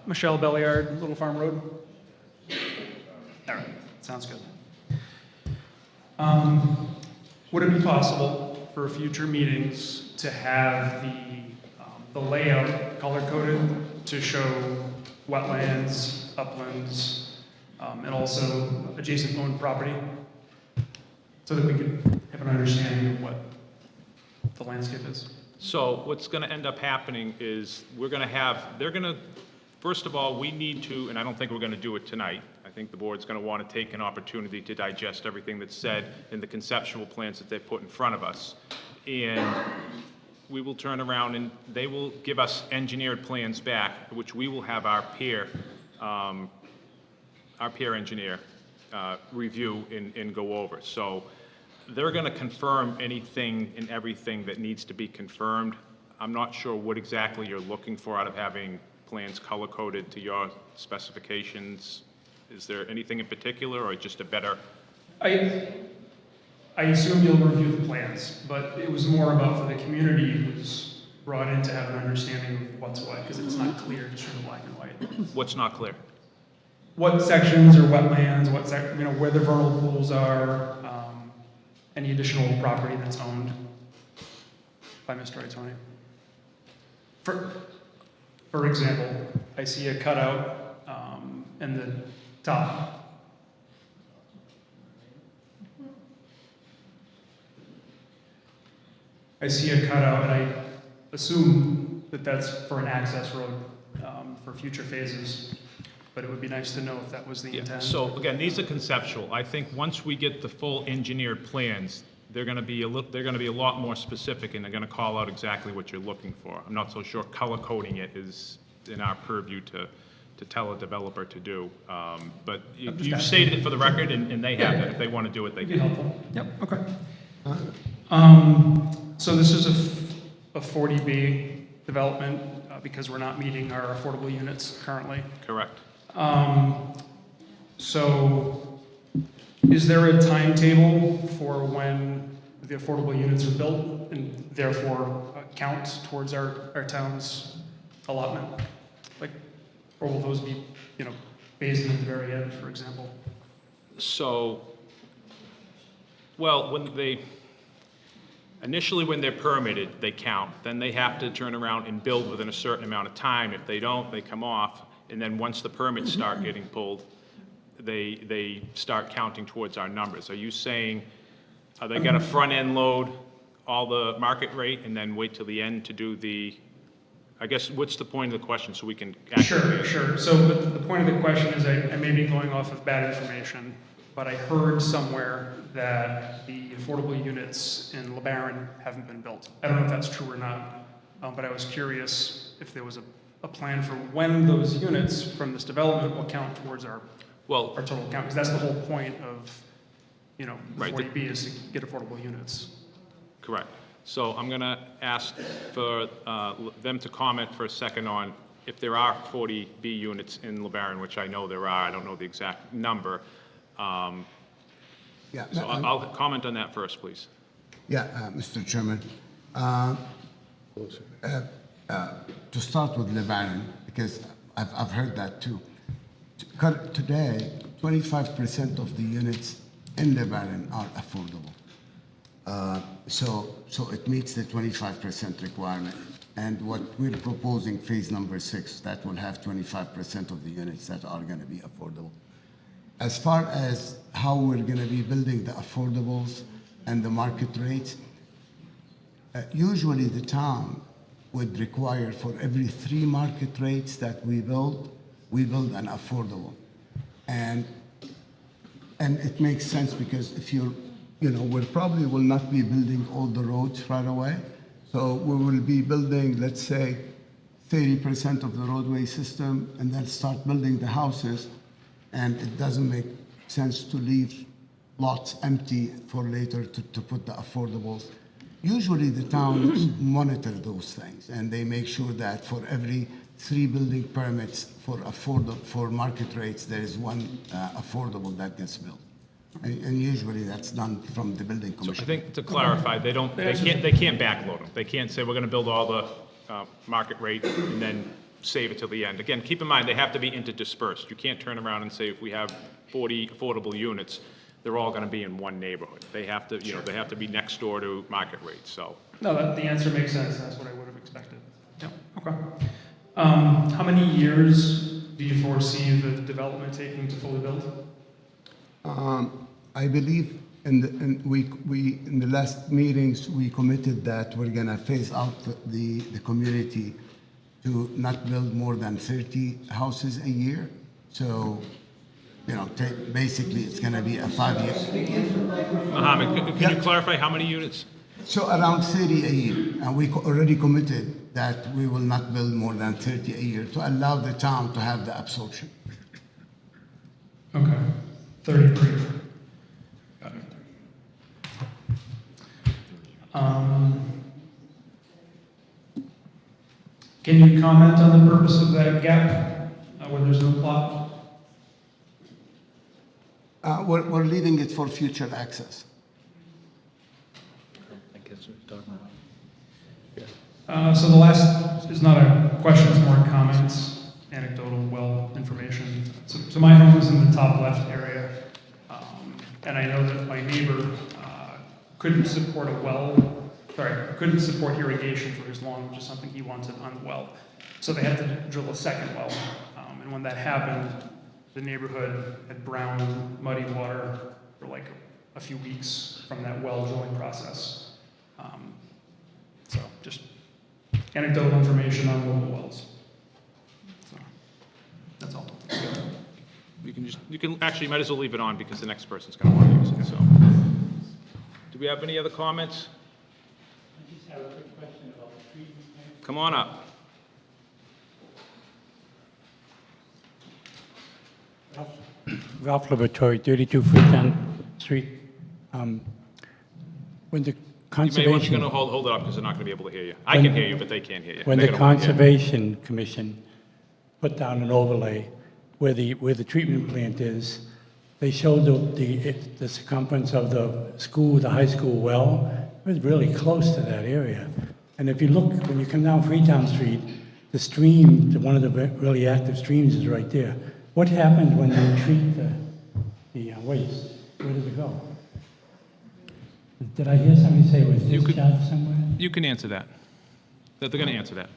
Michelle Belliard, Little Farm Road. All right, sounds good. Would it be possible for future meetings to have the layout color-coded to show wetlands, uplands, and also adjacent owned property? So that we could have an understanding of what the landscape is. So what's going to end up happening is they're going to, first of all, we need to, and I don't think we're going to do it tonight. I think the board's going to want to take an opportunity to digest everything that's said in the conceptual plans that they put in front of us. And we will turn around and they will give us engineered plans back, which we will have our peer engineer review and go over. So they're going to confirm anything and everything that needs to be confirmed. I'm not sure what exactly you're looking for out of having plans color-coded to your specifications. Is there anything in particular, or just a better? I assume you'll review the plans, but it was more about for the community who's brought in to have an understanding of what's what, because it's not clear just from the black and white. What's not clear? What sections are wetlands, where the vernal pools are, any additional property that's owned by Mr. Itoni. For example, I see a cutout in the top. I see a cutout, and I assume that that's for an access road for future phases. But it would be nice to know if that was the intent. So again, these are conceptual. I think once we get the full engineered plans, they're going to be a lot more specific, and they're going to call out exactly what you're looking for. I'm not so sure color coding it is in our purview to tell a developer to do. But you've stated it for the record, and they have it. If they want to do it, they can. Helpful. Yep. Okay. So this is a 40B development because we're not meeting our affordable units currently. Correct. So is there a timetable for when the affordable units are built and therefore count towards our town's allotment? Or will those be, phased in at the very end, for example? So, well, initially when they're permitted, they count. Then they have to turn around and build within a certain amount of time. If they don't, they come off. And then once the permits start getting pulled, they start counting towards our numbers. Are you saying, are they going to front-end load all the market rate and then wait till the end to do I guess, what's the point of the question so we can actually... Sure. So the point of the question is I may be going off of bad information, but I heard somewhere that the affordable units in LeBaron haven't been built. I don't know if that's true or not, but I was curious if there was a plan for when those units from this development will count towards our total count, because that's the whole point of, the 40B is to get affordable units. Correct. So I'm going to ask for them to comment for a second on if there are 40B units in LeBaron, which I know there are. I don't know the exact number. So I'll comment on that first, please. Yeah, Mr. Chairman. To start with LeBaron, because I've heard that too. Today, 25% of the units in LeBaron are affordable. So it meets the 25% requirement. And what we're proposing, phase number 6, that will have 25% of the units that are going to be affordable. As far as how we're going to be building the affordables and the market rates, usually the town would require for every 3 market rates that we build an affordable. And it makes sense because if we probably will not be building all the roads right away. So we will be building, let's say, 30% of the roadway system and then start building the houses. And it doesn't make sense to leave lots empty for later to put the affordables. Usually the towns monitor those things and they make sure that for every 3 building permits for market rates, there is 1 affordable that gets built. And usually that's done from the building commission. So I think to clarify, they can't backload them. They can't say we're going to build all the market rate and then save it till the end. Again, keep in mind, they have to be interdispersed. You can't turn around and say if we have 40 affordable units, they're all gonna be in one neighborhood. They have to, they have to be next door to market rates, so. No, the answer makes sense. That's what I would have expected. Yeah, okay. How many years do you foresee the development taking to fully build? I believe in the last meetings, we committed that we're gonna phase out the community to not build more than 30 houses a year. So, basically, it's gonna be a 5-year. Mohammed, can you clarify how many units? So around 30 a year, and we already committed that we will not build more than 30 a year to allow the town to have the absorption. Okay, 30 per year. Got it. Can you comment on the purpose of that gap where there's no plot? We're leaving it for future access. So the last is not a question, it's more comments, anecdotal, well, information. So my home is in the top left area, and I know that my neighbor couldn't support couldn't support irrigation for his lawn, which is something he wanted on the well. So they had to drill a second well, and when that happened, the neighborhood had brown, muddy water for like a few weeks from that well drilling process. So just anecdotal information on local wells. So that's all. You can actually, might as well leave it on because the next person's gonna want to use it, so. Do we have any other comments? I just have a quick question about the treatment plant. Come on up. Ralph Laboratory, 32 Freetown Street. When the You may want conservation, to hold it up because they're not gonna be able to hear you. I can hear you, but they can't hear you. when They're the gonna want- yeah. Conservation Commission put down an overlay where the treatment plant is, they showed the circumference of the school, the high school well. It was really close to that area. And if you look, when you come down Freetown Street, the stream, one of the really active streams is right there. What happens when you treat the waste? Where does it go? Did I hear somebody say it was discharged somewhere? You can answer that. They're gonna answer that.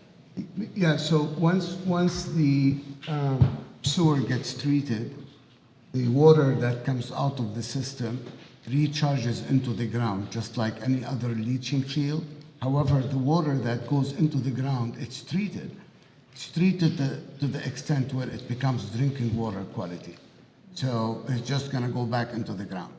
Yeah, so once the sewer gets treated, the water that comes out of the system recharges into the ground, just like any other leaching field. However, the water that goes into the ground, it's treated. It's treated to the extent where it becomes drinking water quality. So it's just gonna go back into the ground.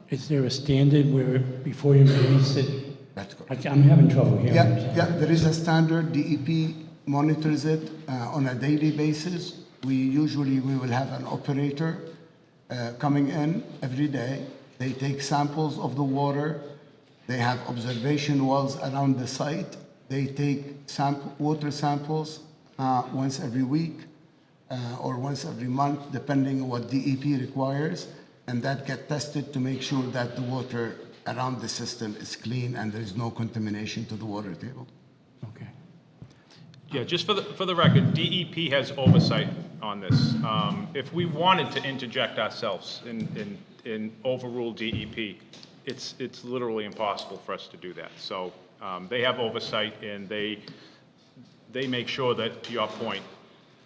Is there a standard where, before you release it? That's correct. I'm having trouble hearing. Yeah, there is a standard. DEP monitors it on a daily basis. We will have an operator coming in every day. They take samples of the water. They have observation wells around the site. They take water samples once every week or once every month, depending on what DEP requires. And that get tested to make sure that the water around the system is clean and there is no contamination to the water table. Okay. Yeah, just for the record, DEP has oversight on this. If we wanted to interject ourselves and overrule DEP, it's literally impossible for us to do that. So they have oversight and they make sure that, to your point,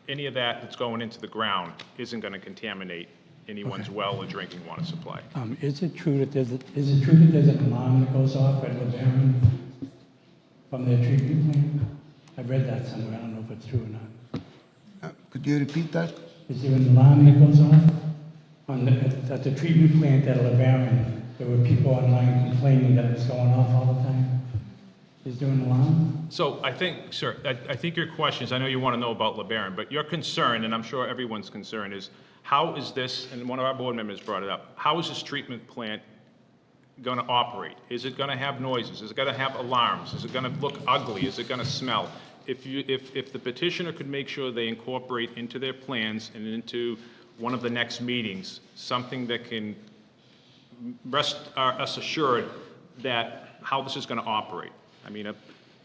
any of that that's going into the ground isn't going to contaminate anyone's well or drinking water supply. Is it true that there's an alarm that goes off at LeBaron from their treatment plant? I read that somewhere. I don't know if it's true or not. Could you repeat that? Is there an alarm that goes off at the treatment plant at LeBaron? There were people online complaining that it's going off all the time. Is there an alarm? So I think, sir, I think your question is, I know you want to know about LeBaron, but your concern, and I'm sure everyone's concern, is how is this, and one of our board members brought it up, how is this treatment plant going to operate? Is it going to have noises? Is it going to have alarms? Is it going to look ugly? Is it going to smell? If the petitioner could make sure they incorporate into their plans and into one of the next meetings, something that can rest us assured that how this is going to operate. I mean,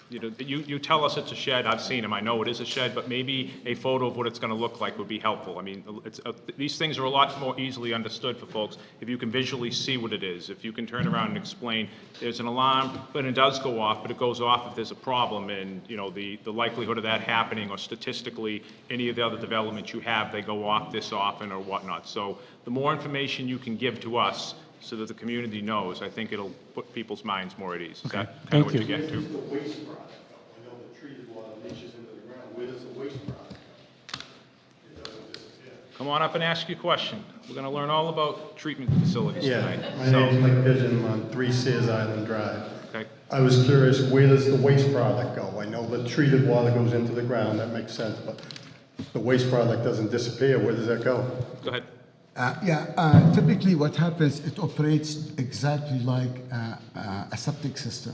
you know, you tell us it's a shed, I've seen them, I know it is a shed, but maybe a photo of what it's gonna look like would be helpful. I mean, it's, these things are a lot more easily understood for folks if you can visually see what it is, if you can turn around and explain, there's an alarm, but it does go off, but it goes off if there's a problem, and, you know, the likelihood of that happening, or statistically, any of the other developments you have, they go off this often or whatnot. So the more information you can give to us, so that the community knows, I think it'll put people's minds more at ease. Is that kind of Thank what you. you're getting to? The waste product, I know the treated water leaches into the ground, where does the waste product go? It doesn't disappear. Come on up and ask your question. We're gonna learn all about treatment facilities tonight. My name's Mike Pigeon, I'm on 3 Sears Island Drive. Okay. I was curious, where does the waste product go? I know the treated water goes into the ground, that makes sense, but the waste product doesn't disappear, where does that go? Go ahead. Typically what happens, it operates exactly like a septic system.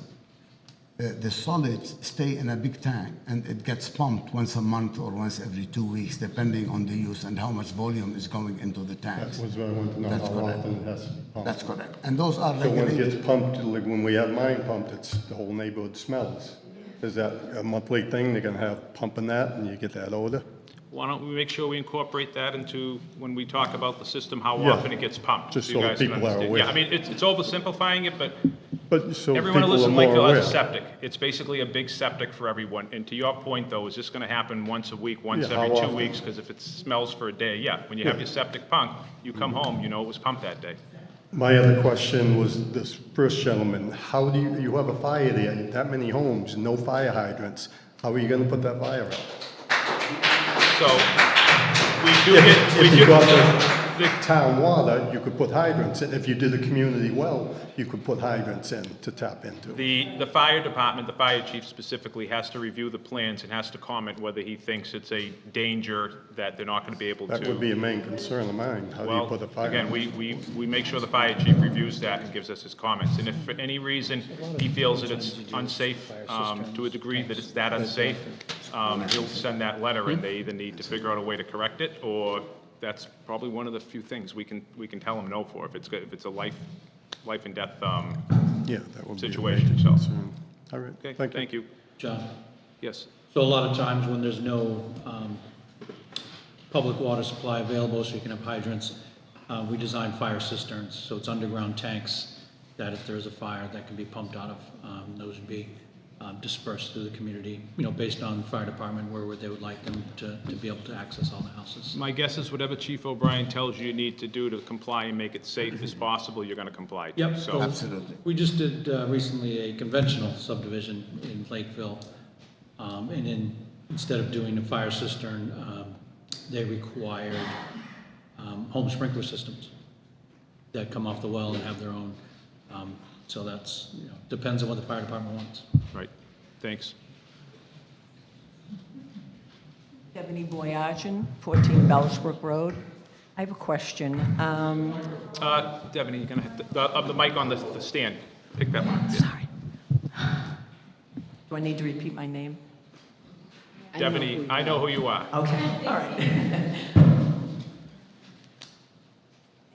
The solids stay in a big tank and it gets pumped once a month or once every 2 weeks, depending on the use and how much volume is going into the tanks. That was what I wanted to know, That's how correct. often it has to be pumped. That's correct. And those are So when it regulated. gets pumped, like when we have mine pumped, it's, the whole neighborhood smells. Is that a monthly thing, they're gonna have pumping that and you get that odor? Why don't we make sure we incorporate that into, when we talk about the system, how Yeah. often it gets pumped? Just you so that guys can people are understand. aware. Yeah, I mean, it's oversimplifying it, but But so everyone who people lives are in more Lakeville has a aware. septic. It's basically a big septic for everyone. And to your point, though, is this gonna happen once a week, once Yeah, every how 2 often? weeks? Because if it smells for a day, yeah, when you have your septic pumped, you come home, you know it was pumped that day. My other question was this first gentleman, how do you have a fire there, that many homes, no fire hydrants, how are you gonna put that fire out? So, we do get, we If you do, got the- the town water, you could put hydrants in, if you did a community well, you could put hydrants in to tap into. the fire department, the fire chief specifically, has to review the plans and has to comment whether he thinks it's a danger that they're not gonna be able to. That would be a main concern of mine, how do you Well, put a fire? again, we make sure the fire chief reviews that and gives us his comments. And if for any reason he feels that it's unsafe, to a degree that it's that unsafe, he'll send that letter and they either need to figure out a way to correct it, or that's probably one of the few things we can tell him no for, if it's a life and death, Yeah, that would be a situation, major so. concern. All right, Okay, thank you. thank you. John? Yes. So a lot of times when there's no public water supply available, so you can have hydrants, we design fire cisterns, so it's underground tanks that if there's a fire, that can be pumped out of. Those would be dispersed through the community, you know, based on the fire department where they would like them to be able to access all the houses. My guess is whatever Chief O'Brien tells you need to do to comply and make it safe as possible, you're gonna comply to. Yep. So, Absolutely. We just did recently a conventional subdivision in Lakeville, and instead of doing a fire cistern, they required home sprinkler systems that come off the well and have their own. So that's, you know, depends on what the fire department wants. right, thanks. Ebony Boyajian, 14 Bellsbrook Road. I have a question. Devaney, you're gonna hit the mic on the stand. Pick that one. Sorry. Do I need to repeat my name? Devaney, I know who you are. Okay, all right.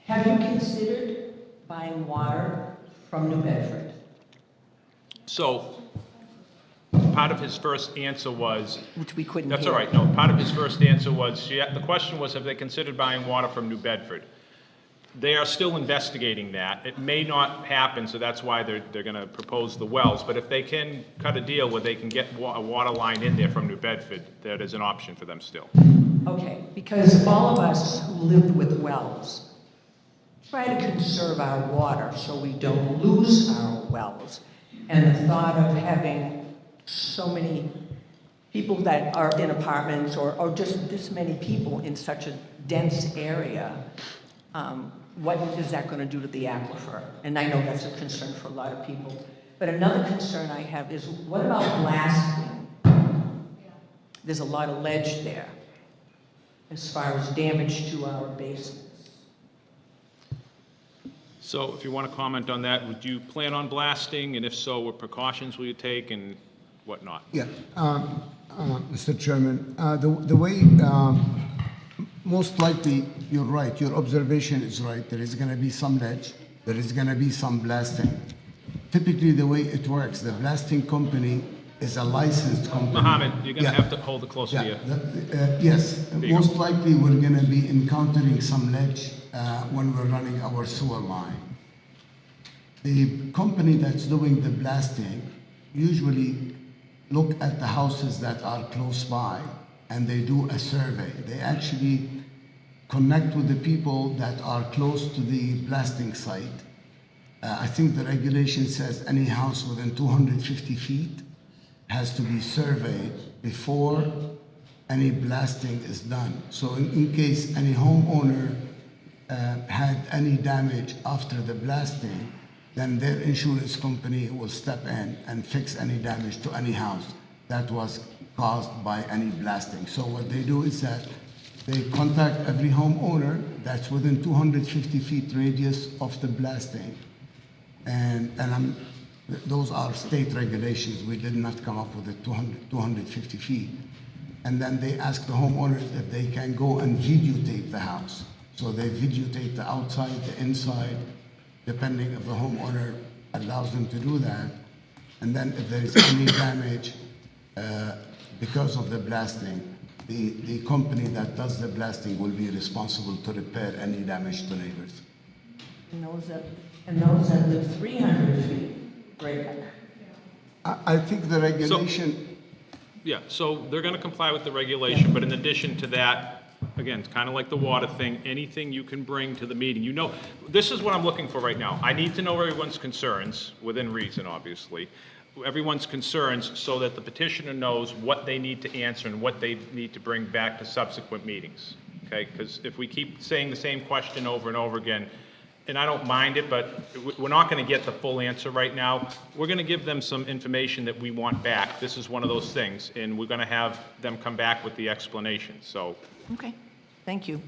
Have you considered buying water from New Bedford? So, part of his first answer was, Which we couldn't that's hear. all right, no, part of his first answer was, the question was, have they considered buying water from New Bedford? They are still investigating that. It may not happen, so that's why they're gonna propose the wells, but if they can cut a deal where they can get a water line in there from New Bedford, that is an option for them still. Okay, because all of us who live with wells try to conserve our water so we don't lose our wells. And the thought of having so many people that are in apartments or just this many people in such a dense area, what is that going to do to the aquifer? And I know that's a concern for a lot of people. But another concern I have is, what about blasting? There's a lot of ledge there as far as damage to our basements. So if you want to comment on that, would you plan on blasting, and if so, what precautions will you take and whatnot? Yeah, Mr. Chairman, the way, most likely, you're right, your observation is right. There is going to be some ledge, there is going to be some blasting. Typically, the way it works, the blasting company is a licensed company. Mohammed, you're gonna Yeah. have to hold it closer to you. Yes, you most go. likely we're gonna be encountering some ledge when we're running our sewer line. The company that's doing the blasting usually look at the houses that are close by and they do a survey. They actually connect with the people that are close to the blasting site. I think the regulation says any house within 250 feet has to be surveyed before any blasting is done. So in case any homeowner had any damage after the blasting, then their insurance company will step in and fix any damage to any house that was caused by any blasting. So what they do is that they contact every homeowner that's within 250 feet radius of the blasting. Those are state regulations. We did not come up with it 250 feet. And then they ask the homeowners if they can go and videotape the house. So they videotape the outside, the inside, depending if the homeowner allows them to do that. And then if there is any damage because of the blasting, the company that does the blasting will be responsible to repair any damage to neighbors. And those that live 300 feet, right? I think the regulation, Yeah, so they're gonna comply with the regulation, but in addition to that, again, it's kind of like the water thing, anything you can bring to the meeting. You know, this is what I'm looking for right now. I need to know everyone's concerns, within reason, obviously. Everyone's concerns so that the petitioner knows what they need to answer and what they need to bring back to subsequent meetings, okay? Because if we keep saying the same question over and over again, and I don't mind it, but we're not gonna get the full answer right now. We're gonna give them some information that we want back. This is one of those things, and we're gonna have them come back with the explanation, so. Okay, thank you.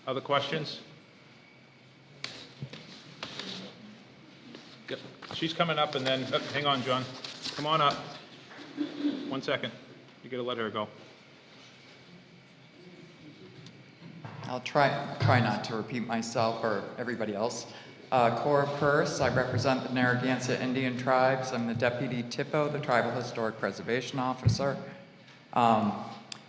Other questions? Yep, she's coming up and then, oh, hang on, John. Come on up. 1 second. You gotta let her go. I'll try not to repeat myself or everybody else. Cora Purse, I represent the Narragansett Indian Tribes. I'm the Deputy TIPO, the Tribal Historic Preservation Officer.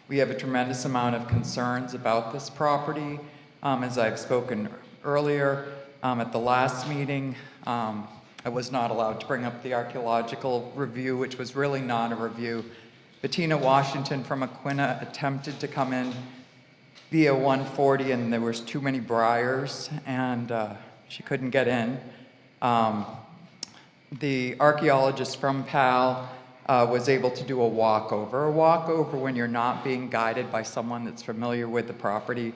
We have a tremendous amount of concerns about this property. As I've spoken earlier, at the last meeting, I was not allowed to bring up the archaeological review, which was really not a review. Bettina Washington from Aquinnah attempted to come in via 140, and there was too many briars, and she couldn't get in. The archaeologist from PAL was able to do a walkover. A walkover when you're not being guided by someone that's familiar with the property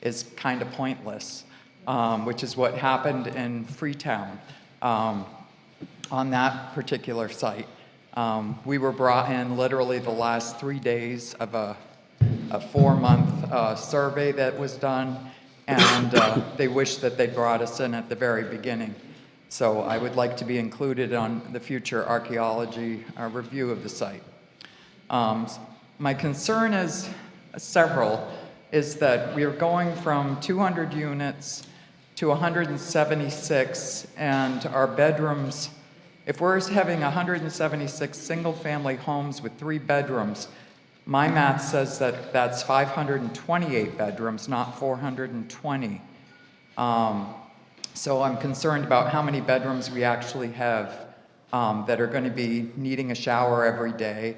is kind of pointless, which is what happened in Freetown on that particular site. We were brought in literally the last 3 days of a 4-month survey that was done, and they wish that they brought us in at the very beginning. So I would like to be included on the future archaeology review of the site. My concern is several, is that we are going from 200 units to 176, and our bedrooms, if we're having 176 single-family homes with 3 bedrooms, my math says that that's 528 bedrooms, not 420. So I'm concerned about how many bedrooms we actually have that are going to be needing a shower every day,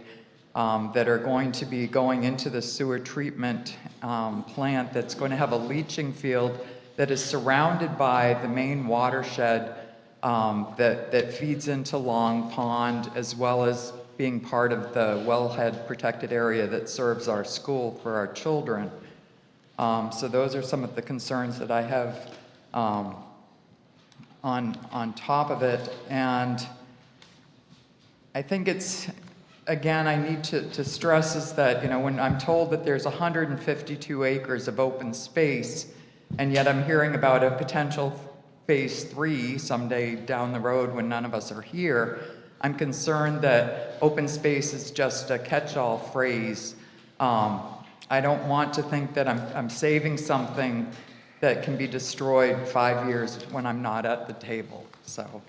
that are going to be going into the sewer treatment plant that's going to have a leaching field that is surrounded by the main watershed that feeds into Long Pond, as well as being part of the wellhead protected area that serves our school for our children. So those are some of the concerns that I have on top of it. And I think it's, again, I need to stress is that, you know, when I'm told that there's 152 acres of open space, and yet I'm hearing about a potential phase 3 someday down the road when none of us are here, I'm concerned that open space is just a catch-all phrase. I don't want to think that I'm saving something that can be destroyed 5 years when I'm not at the table. So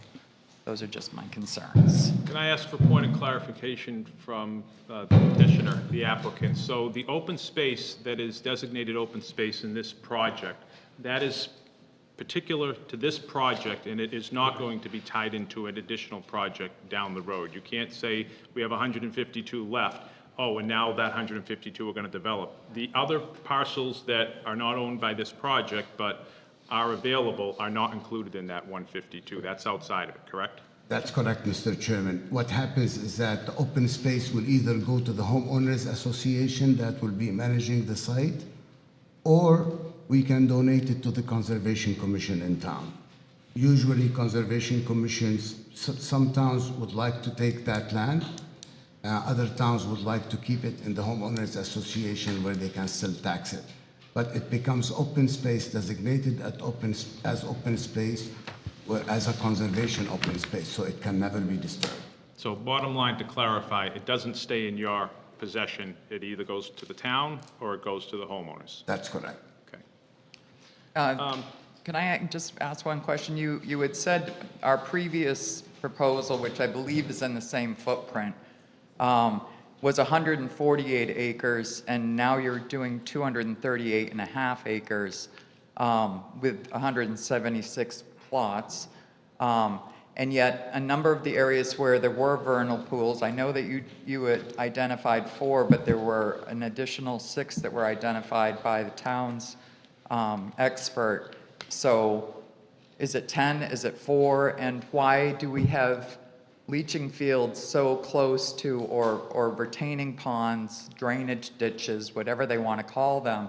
Those are just my concerns. Can I ask for a point of clarification from the petitioner, the applicant? So the open space that is designated open space in this project, that is particular to this project, and it is not going to be tied into an additional project down the road. You can't say we have 152 left, oh, and now that 152 are going to develop. The other parcels that are not owned by this project but are available are not included in that 152. That's outside of it, correct? That's correct, Mr. Chairman. What happens is that the open space will either go to the homeowners association that will be managing the site, or we can donate it to the Conservation Commission in town. Usually Conservation Commissions, some towns would like to take that land. Other towns would like to keep it in the homeowners association where they can still tax it. But it becomes open space designated as open space or as a conservation open space, so it can never be disturbed. So bottom line, to clarify, it doesn't stay in your possession. It either goes to the town or it goes to the homeowners. That's correct. Okay. Can I just ask one question? You had said our previous proposal, which I believe is in the same footprint, was 148 acres, and now you're doing 238 and a half acres with 176 plots. And yet, a number of the areas where there were vernal pools, I know that you had identified 4, but there were an additional 6 that were identified by the town's expert. So is it 10, is it 4, and why do we have leaching fields so close to, or retaining ponds, drainage ditches, whatever they want to call them,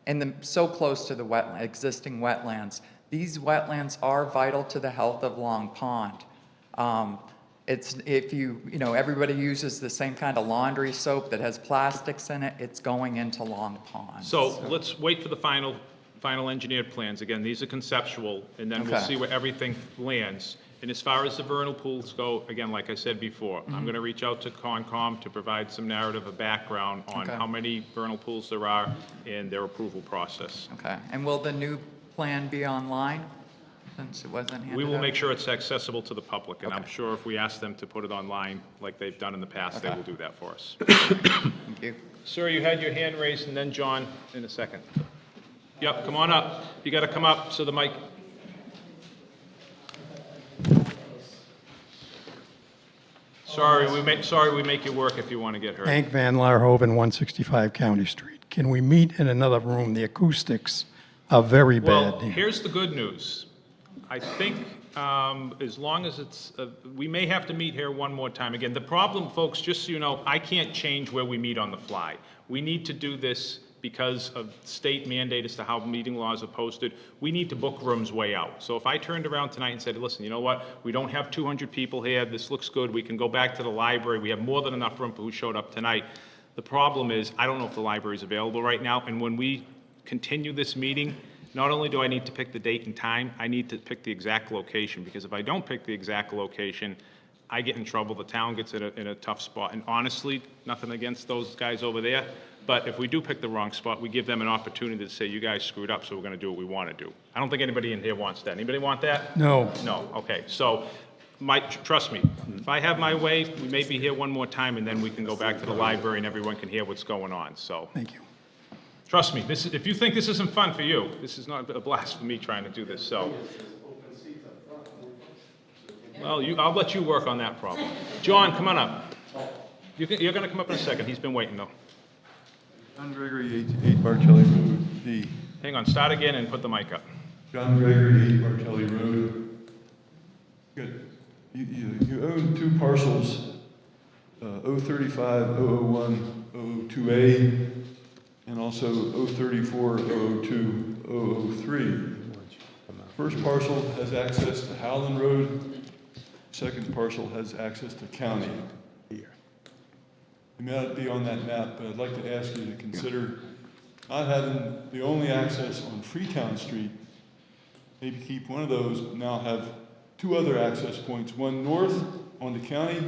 and so close to the existing wetlands? These wetlands are vital to the health of Long Pond. It's, if you know, everybody uses the same kind of laundry soap that has plastics in it, it's going into Long Pond. So let's wait for the final engineered plans. Again, these are conceptual, and then we'll Okay. see where everything lands. And as far as the vernal pools go, again, like I said before, I'm going to reach out to Concom to provide some narrative of background on Okay. how many vernal pools there are and their approval process. Okay, and will the new plan be online, since it wasn't handed We will out? make sure it's accessible to the public, and I'm sure if we ask them to put it online like they've done in the past, they Okay. will do that for us. Thank you. Sir, you had your hand raised, and then John in a second. Yep, come on up. You got to come up so the mic. Sorry, we make you work if you want to get heard. Hank Van Laarhoven, 165 County Street. Can we meet in another room? The acoustics are very Well, bad here. here's the good news. I think as long as it's, we may have to meet here one more time. Again, the problem, folks, just so you know, I can't change where we meet on the fly. We need to do this because of state mandate as to how meeting laws are posted. We need to book rooms way out. So if I turned around tonight and said, listen, you know what? We don't have 200 people here. This looks good. We can go back to the library. We have more than enough room for who showed up tonight. The problem is, I don't know if the library is available right now. And when we continue this meeting, not only do I need to pick the date and time, I need to pick the exact location, because if I don't pick the exact location, I get in trouble, the town gets in a tough spot. And honestly, nothing against those guys over there, but if we do pick the wrong spot, we give them an opportunity to say, you guys screwed up, so we're gonna do what we wanna do. I don't think anybody in here wants that. Anybody want that? No. No, okay, so, trust me, if I have my way, we may be here one more time, and then we can go back to the library and everyone can hear what's going on, so. Thank you. Trust me, if you think this isn't fun for you, this is not a blast for me trying to do this, so. Well, I'll let you work on that problem. John, come on up. You're gonna come up in a second, he's been waiting though. John Gregory, 8 Bartelli Road, D. Hang on, start again and put the mic up. John Gregory, 8 Bartelli Road. Good. You own 2 parcels, 035, 001, 002A, and also 034, 002, 003. First parcel has access to Howland Road. Second parcel has access to county. It may not be on that map, but I'd like to ask you to consider not having the only access on Freetown Street. Maybe keep one of those, but now have 2 other access points, one north onto county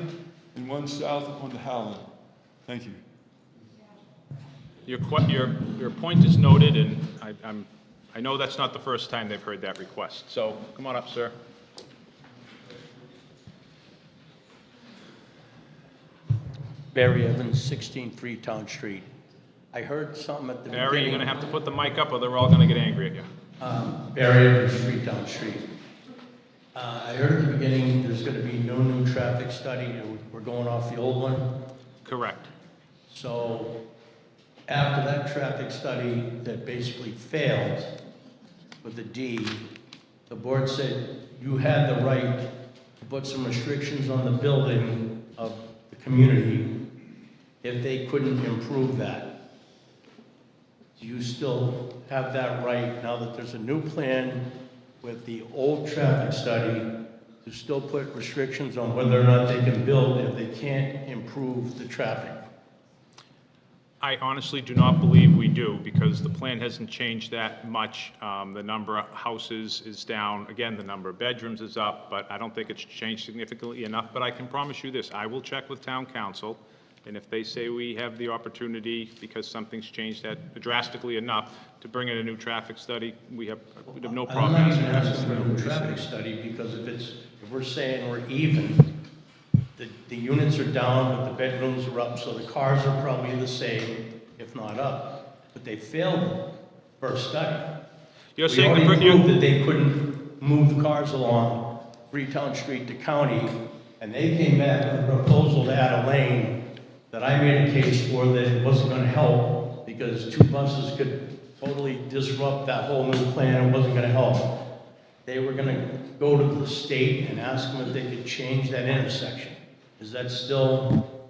and one south onto Howland. Thank you. Your point is noted, and I know that's not the first time they've heard that request. So, come on up, sir. Barry Evans, 16 Freetown Street. I heard something at the beginning. Barry, you're gonna have to put the mic up or they're all gonna get angry at you. Barry Evans, Freetown Street. I heard at the beginning there's gonna be no new traffic study, we're going off the old one. Correct. So after that traffic study that basically failed with the D, the board said you had the right to put some restrictions on the building of the community if they couldn't improve that. Do you still have that right now that there's a new plan with the old traffic study to still put restrictions on whether or not they can build if they can't improve the traffic? I honestly do not believe we do, because the plan hasn't changed that much. The number of houses is down. Again, the number of bedrooms is up, but I don't think it's changed significantly enough. But I can promise you this, I will check with town council, and if they say we have the opportunity, because something's changed that drastically enough, to bring in a new traffic study, we'd have no problem. I'm not even asking for a new traffic study, because if we're saying we're even, the units are down, but the bedrooms are up, so the cars are probably the same, if not up. But they failed first study. You're We saying already proved that they couldn't move the cars along Freetown Street to County, and they came back with a proposal to add a lane that I made a case for that it wasn't gonna help, because two buses could totally disrupt that whole new plan. It wasn't gonna help. They were gonna go to the state and ask them if they could change that intersection. Is that still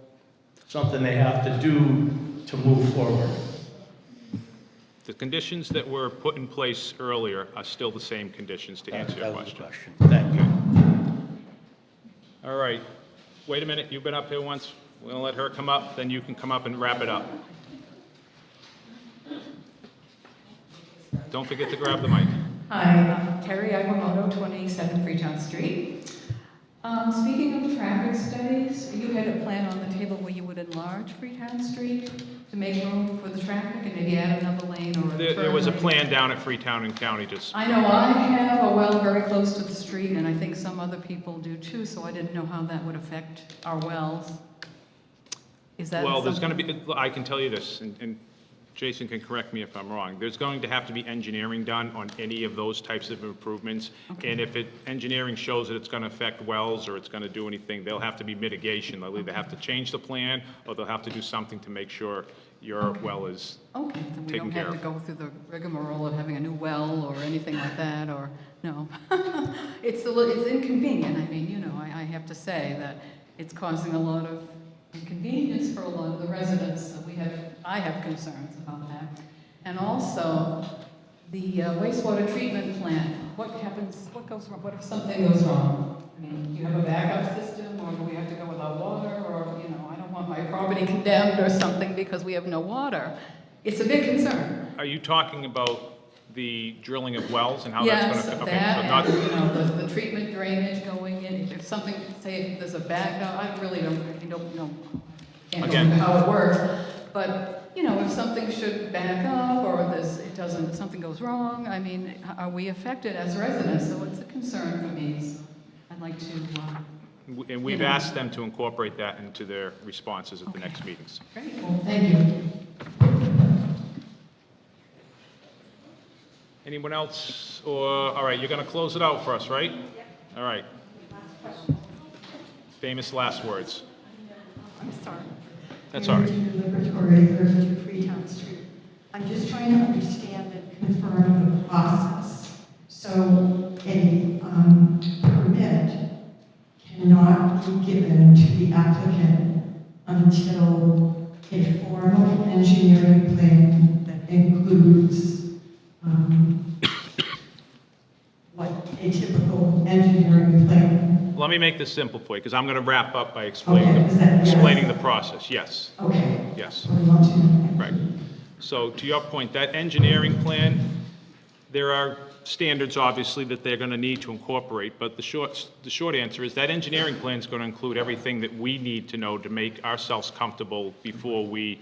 something they have to do to move forward? The conditions that were put in place earlier are still the same conditions, to answer your That was the question. Thank you. All right, wait a minute, you've been up here once. We're gonna let her come up, then you can come up and wrap it up. Don't forget to grab the mic. Hi, I'm Terry Aguamoto, 27 Freetown Street. Speaking of traffic studies, you had a plan on the table where you would enlarge Freetown Street to make room for the traffic and maybe add another lane or a turn There was a lane. plan down at Freetown and County, just, I know I have a well very close to the street, and I think some other people do too, so I didn't know how that would affect our wells. Is that well, there's something- gonna be, I can tell you this, and Jason can correct me if I'm wrong, there's going to have to be engineering done on any of those types of improvements. And if engineering shows that it's gonna affect wells or it's gonna do anything, there'll have to be mitigation. They'll either have to change the plan or they'll have to do something to make sure your well is Okay, then we taken don't care have to of. go through the rigmarole of having a new well or anything like that, or, no. It's inconvenient, I mean, you know, I have to say that it's causing a lot of inconvenience for a lot of the residents, so I have concerns about that. And also, the wastewater treatment plant, what happens, what goes wrong, what if something goes wrong? I mean, do you have a backup system, or do we have to go without water, or, you know, I don't want my property condemned or something because we have no water. It's a big concern. Are you talking about the drilling of wells and how Yes, that's gonna? Okay, that, so not- and, you know, the treatment drainage going in, if something, say, if there's a backup, I really don't know, can't Again. know how it works, but, you know, if something should back up, or something goes wrong, I mean, are we affected as residents? So it's a concern for me, so I'd like to, And we've you know. asked them to incorporate that into their responses at the next meetings. great, well, thank you. Anyone else? Or, all right, you're gonna close it out for us, right? All right. Famous last words. I'm sorry. That's all right. Liberatory, 32 Freetown Street. I'm just trying to understand and confirm the process. So a permit cannot be given to the applicant until a formal engineering plan that includes what a typical engineering plan. Let me make this simple for you, because I'm gonna wrap up by explaining, Okay, is that yes? explaining the process. Yes. Okay. Yes. I want to- Right. So to your point, that engineering plan, there are standards, obviously, that they're going to need to incorporate, but the short answer is that engineering plan is going to include everything that we need to know to make ourselves comfortable before we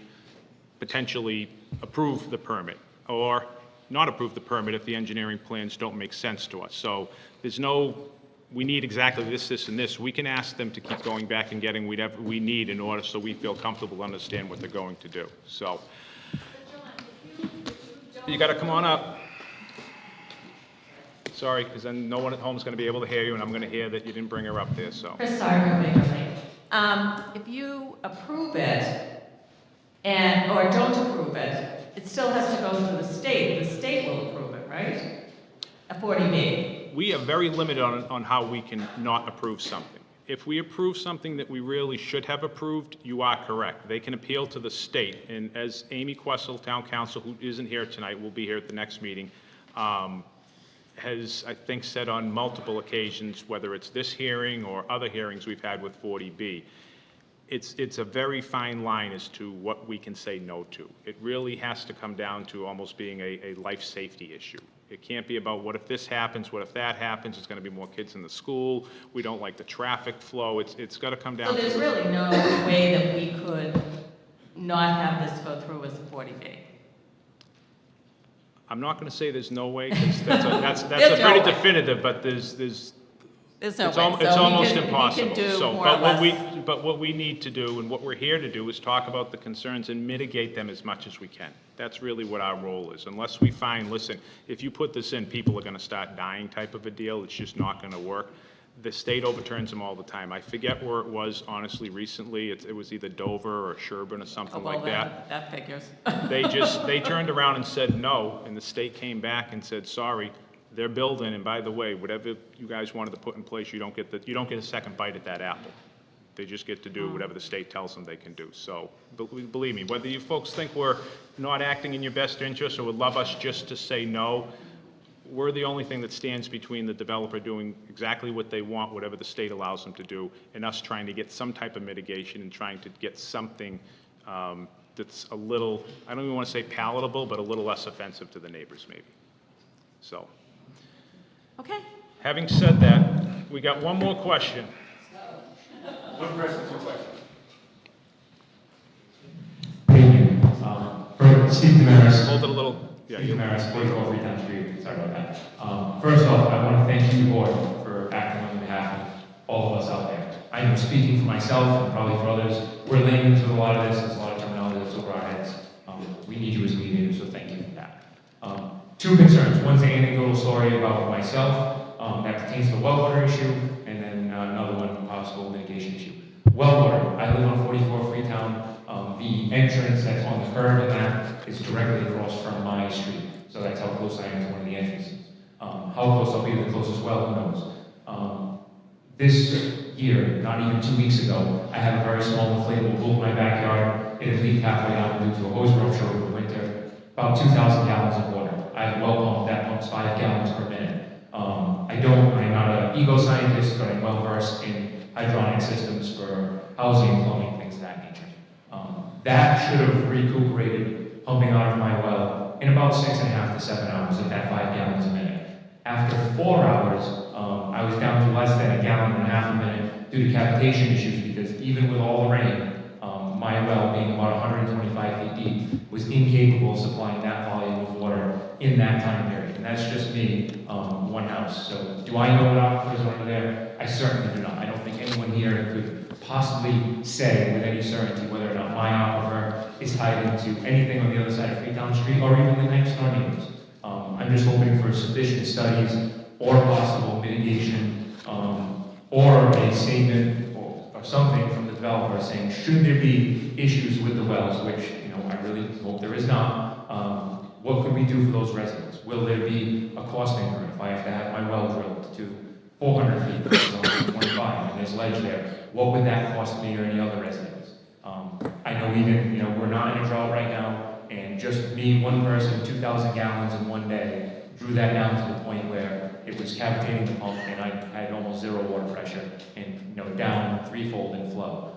potentially approve the permit, or not approve the permit if the engineering plans don't make sense to us. So there's no we need exactly this, this, and this, we can ask them to keep going back and getting whatever we need in order so we feel comfortable, understand what they're going to do. So, you got to come on up. Sorry, because then no one at home is going to be able to hear you, and I'm going to hear that you didn't bring her up there, so. Chris Sargo, Baker Lane. If you approve it or don't approve it, it still has to go through the state. The state will approve it, right? A 40B. We are very limited on how we can not approve something. If we approve something that we really should have approved, you are correct. They can appeal to the state, and as Amy Questle, Town Council, who isn't here tonight, will be here at the next meeting, has, I think, said on multiple occasions, whether it's this hearing or other hearings we've had with 40B, it's a very fine line as to what we can say no to. It really has to come down to almost being a life safety issue. It can't be about what if this happens, what if that happens, there's going to be more kids in the school, we don't like the traffic flow, it's got to come down to... So there's really no way that we could not have this go through as a 40B? I'm not going to say there's no way, because that's a There's no pretty way. definitive, but there's no it's way. it's So almost we can impossible. do So, more or but what we need to do, and what we're here to do, is talk about the concerns and mitigate them as much as we can. That's really what our role is. Unless we find, listen, if you put this in, people are going to start dying type of a deal, it's just not going to work. The state overturns them all the time. I forget where it was, honestly, recently. It was either Dover or Sherburne or something like that. That figures. They turned around and said no, and the state came back and said, sorry, they're building, and by the way, whatever you guys wanted to put in place, you don't get a second bite at that apple. They just get to do whatever the state tells them they can do. So, believe me, whether you folks think we're not acting in your best interest or would love us just to say no, we're the only thing that stands between the developer doing exactly what they want, whatever the state allows them to do, and us trying to get some type of mitigation and trying to get something that's a little, I don't even want to say palatable, but a little less offensive to the neighbors, maybe. So. Okay. Having said that, we got one more question. One person, two questions. For Steve Damaris. Hold it a little. Yeah, Steve Damaris, 44 Freetown Street. Sorry about that. First off, I want to thank you, board, for acting on behalf of all of us out there. I know, speaking for myself and probably for others, we're laying into a lot of this. There's a lot of terminology that's over our heads. We need you as mediators, so thank you for that. Two concerns. One's an anecdotal story about myself that pertains to the well water issue, and then another one, a possible mitigation issue. Well water. I live on 44 Freetown. The entrance that's on the curve of that is directly across from my street, so that's how close I am to one of the entrances. How close I'll be to the closest well, who knows? This year, not even 2 weeks ago, I have a very small inflatable pool in my backyard. It had leaked halfway down due to a hose rupture over the winter. About 2,000 gallons of water. I have a well pump that pumps 5 gallons per minute. I'm not an ego scientist, but I'm well versed in hydronic systems for housing, plumbing, things of that nature. That should have recuperated pumping out of my well in about 6.5 to 7 hours at that 5 gallons a minute. After 4 hours, I was down to less than 1.5 gallons a minute due to cavitation issues, because even with all the rain, my well, being about 125 feet deep, was incapable of supplying that volume of water in that time period. And that's just me, one house. So do I know what aquifers are under there? I certainly do not. I don't think anyone here could possibly say with any certainty whether or not my aquifer is tied into anything on the other side of Freetown Street or even the next door neighbors. I'm just hoping for sufficient studies or possible mitigation or a statement or something from the developer saying, should there be issues with the wells, which, I really hope there is not, what could we do for those residents? Will there be a cost incurred if I have to have my well drilled to 400 feet versus 125 and there's ledge there? What would that cost me or any other residents? I know even, we're not in a drought right now, and just me, one person, 2,000 gallons in one day, drew that down to the point where it was cavitating the pump and I had almost zero water pressure and, down threefold in flow.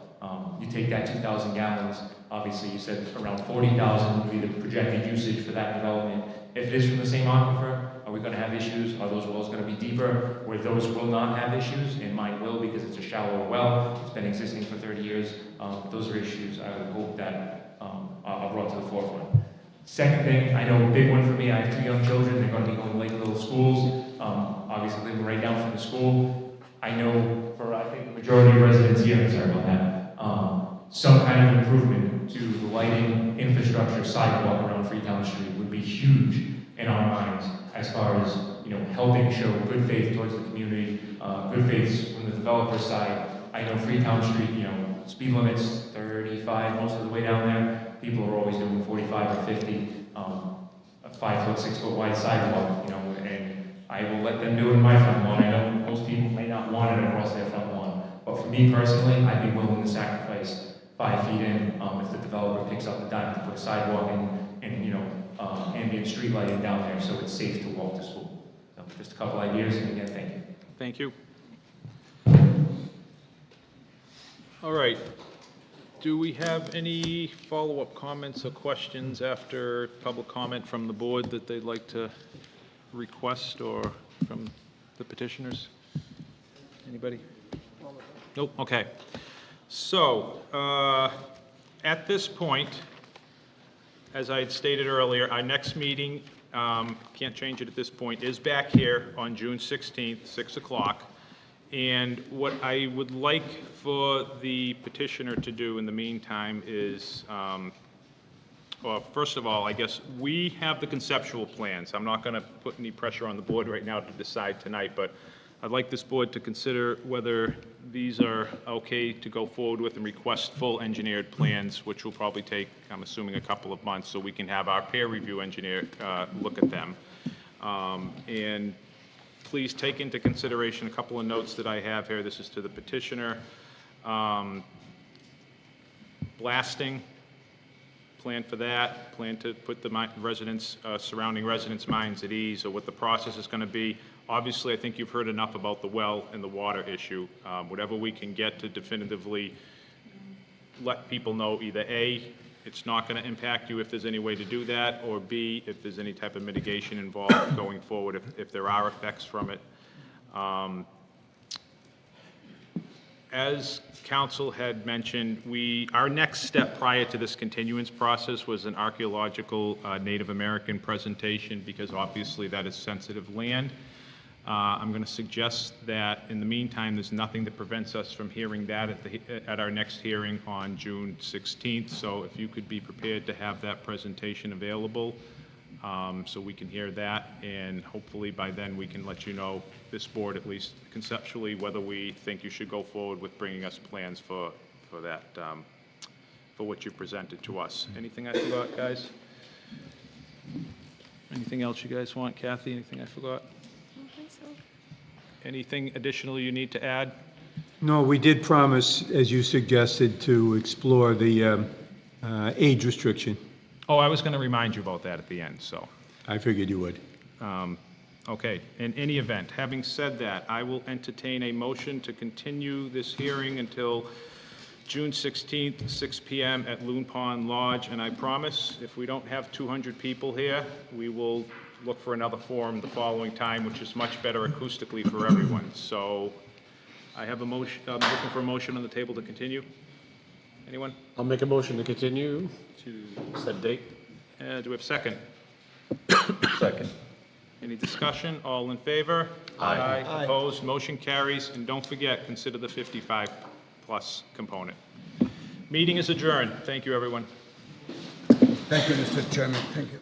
You take that 2,000 gallons, obviously you said around 40,000 would be the projected usage for that development. If it is from the same aquifer, are we going to have issues? Are those wells going to be deeper where those will not have issues? And mine will, because it's a shallower well. It's been existing for 30 years. Those are issues I would hope that are brought to the forefront. Second thing, I know a big one for me, I have 2 young children. They're going to be going to Lakeville schools. Obviously living right down from the school. I know for, I think, the majority of residents here, sorry about that, some kind of improvement to the lighting, infrastructure, sidewalk around Freetown Street would be huge in our minds as far as, you know, helping show good faith towards the community, good faith from the developer side. I know Freetown Street, you know, speed limit's 35 most of the way down there. People are always doing 45 or 50. A 5-foot, 6-foot wide sidewalk, you know, and I will let them do it in my front lawn. I know most people may not want it across their front lawn, but for me personally, I'd be willing to sacrifice 5 feet in if the developer picks up the dime to put a sidewalk and you know, ambient street lighting down there so it's safe to walk to school. So just a couple ideas, and again, thank you. Thank you. All right. Do we have any follow-up comments or questions after public comment from the board that they'd like to request or from the petitioners? Anybody? Nope, okay. So, at this point, as I had stated earlier, our next meeting, can't change it at this point, is back here on June 16th, 6 o'clock. And what I would like for the petitioner to do in the meantime is, well, first of all, I guess we have the conceptual plans. I'm not going to put any pressure on the board right now to decide tonight, but I'd like this board to consider whether these are okay to go forward with and request full engineered plans, which will probably take, I'm assuming, a couple of months, so we can have our peer review engineer look at them. And please take into consideration a couple of notes that I have here. This is to the petitioner. Blasting, plan for that, plan to put the residents, surrounding residents' minds at ease of what the process is going to be. Obviously, I think you've heard enough about the well and the water issue. Whatever we can get to definitively let people know, either A, it's not going to impact you if there's any way to do that, or B, if there's any type of mitigation involved going forward, if there are effects from it. As council had mentioned, our next step prior to this continuance process was an archaeological Native American presentation, because obviously that is sensitive land. I'm going to suggest that in the meantime, there's nothing that prevents us from hearing that at our next hearing on June 16th. So if you could be prepared to have that presentation available, so we can hear that, and hopefully by then we can let you know, this board at least conceptually, whether we think you should go forward with bringing us plans for that, for what you presented to us. Anything I forgot, guys? Anything else you guys want? Kathy, anything I forgot? Anything additional you need to add? No, we did promise, as you suggested, to explore the age restriction. Oh, I was going to remind you about that at the end, so. I figured you would. Okay, in any event, having said that, I will entertain a motion to continue this hearing until June 16th, 6 p.m. at Loon Pond Lodge, and I promise, if we don't have 200 people here, we will look for another forum the following time, which is much better acoustically for everyone. So I have a motion, I'm looking for a motion on the table to continue. Anyone? I'll make a motion to continue to said date. Do we have a second? Second. Any discussion? All in favor? Aye. Aye. Opposed? Motion carries. And don't forget, consider the 55-plus component. Meeting is adjourned. Thank you, everyone. Thank you, Mr. Chairman. Thank you.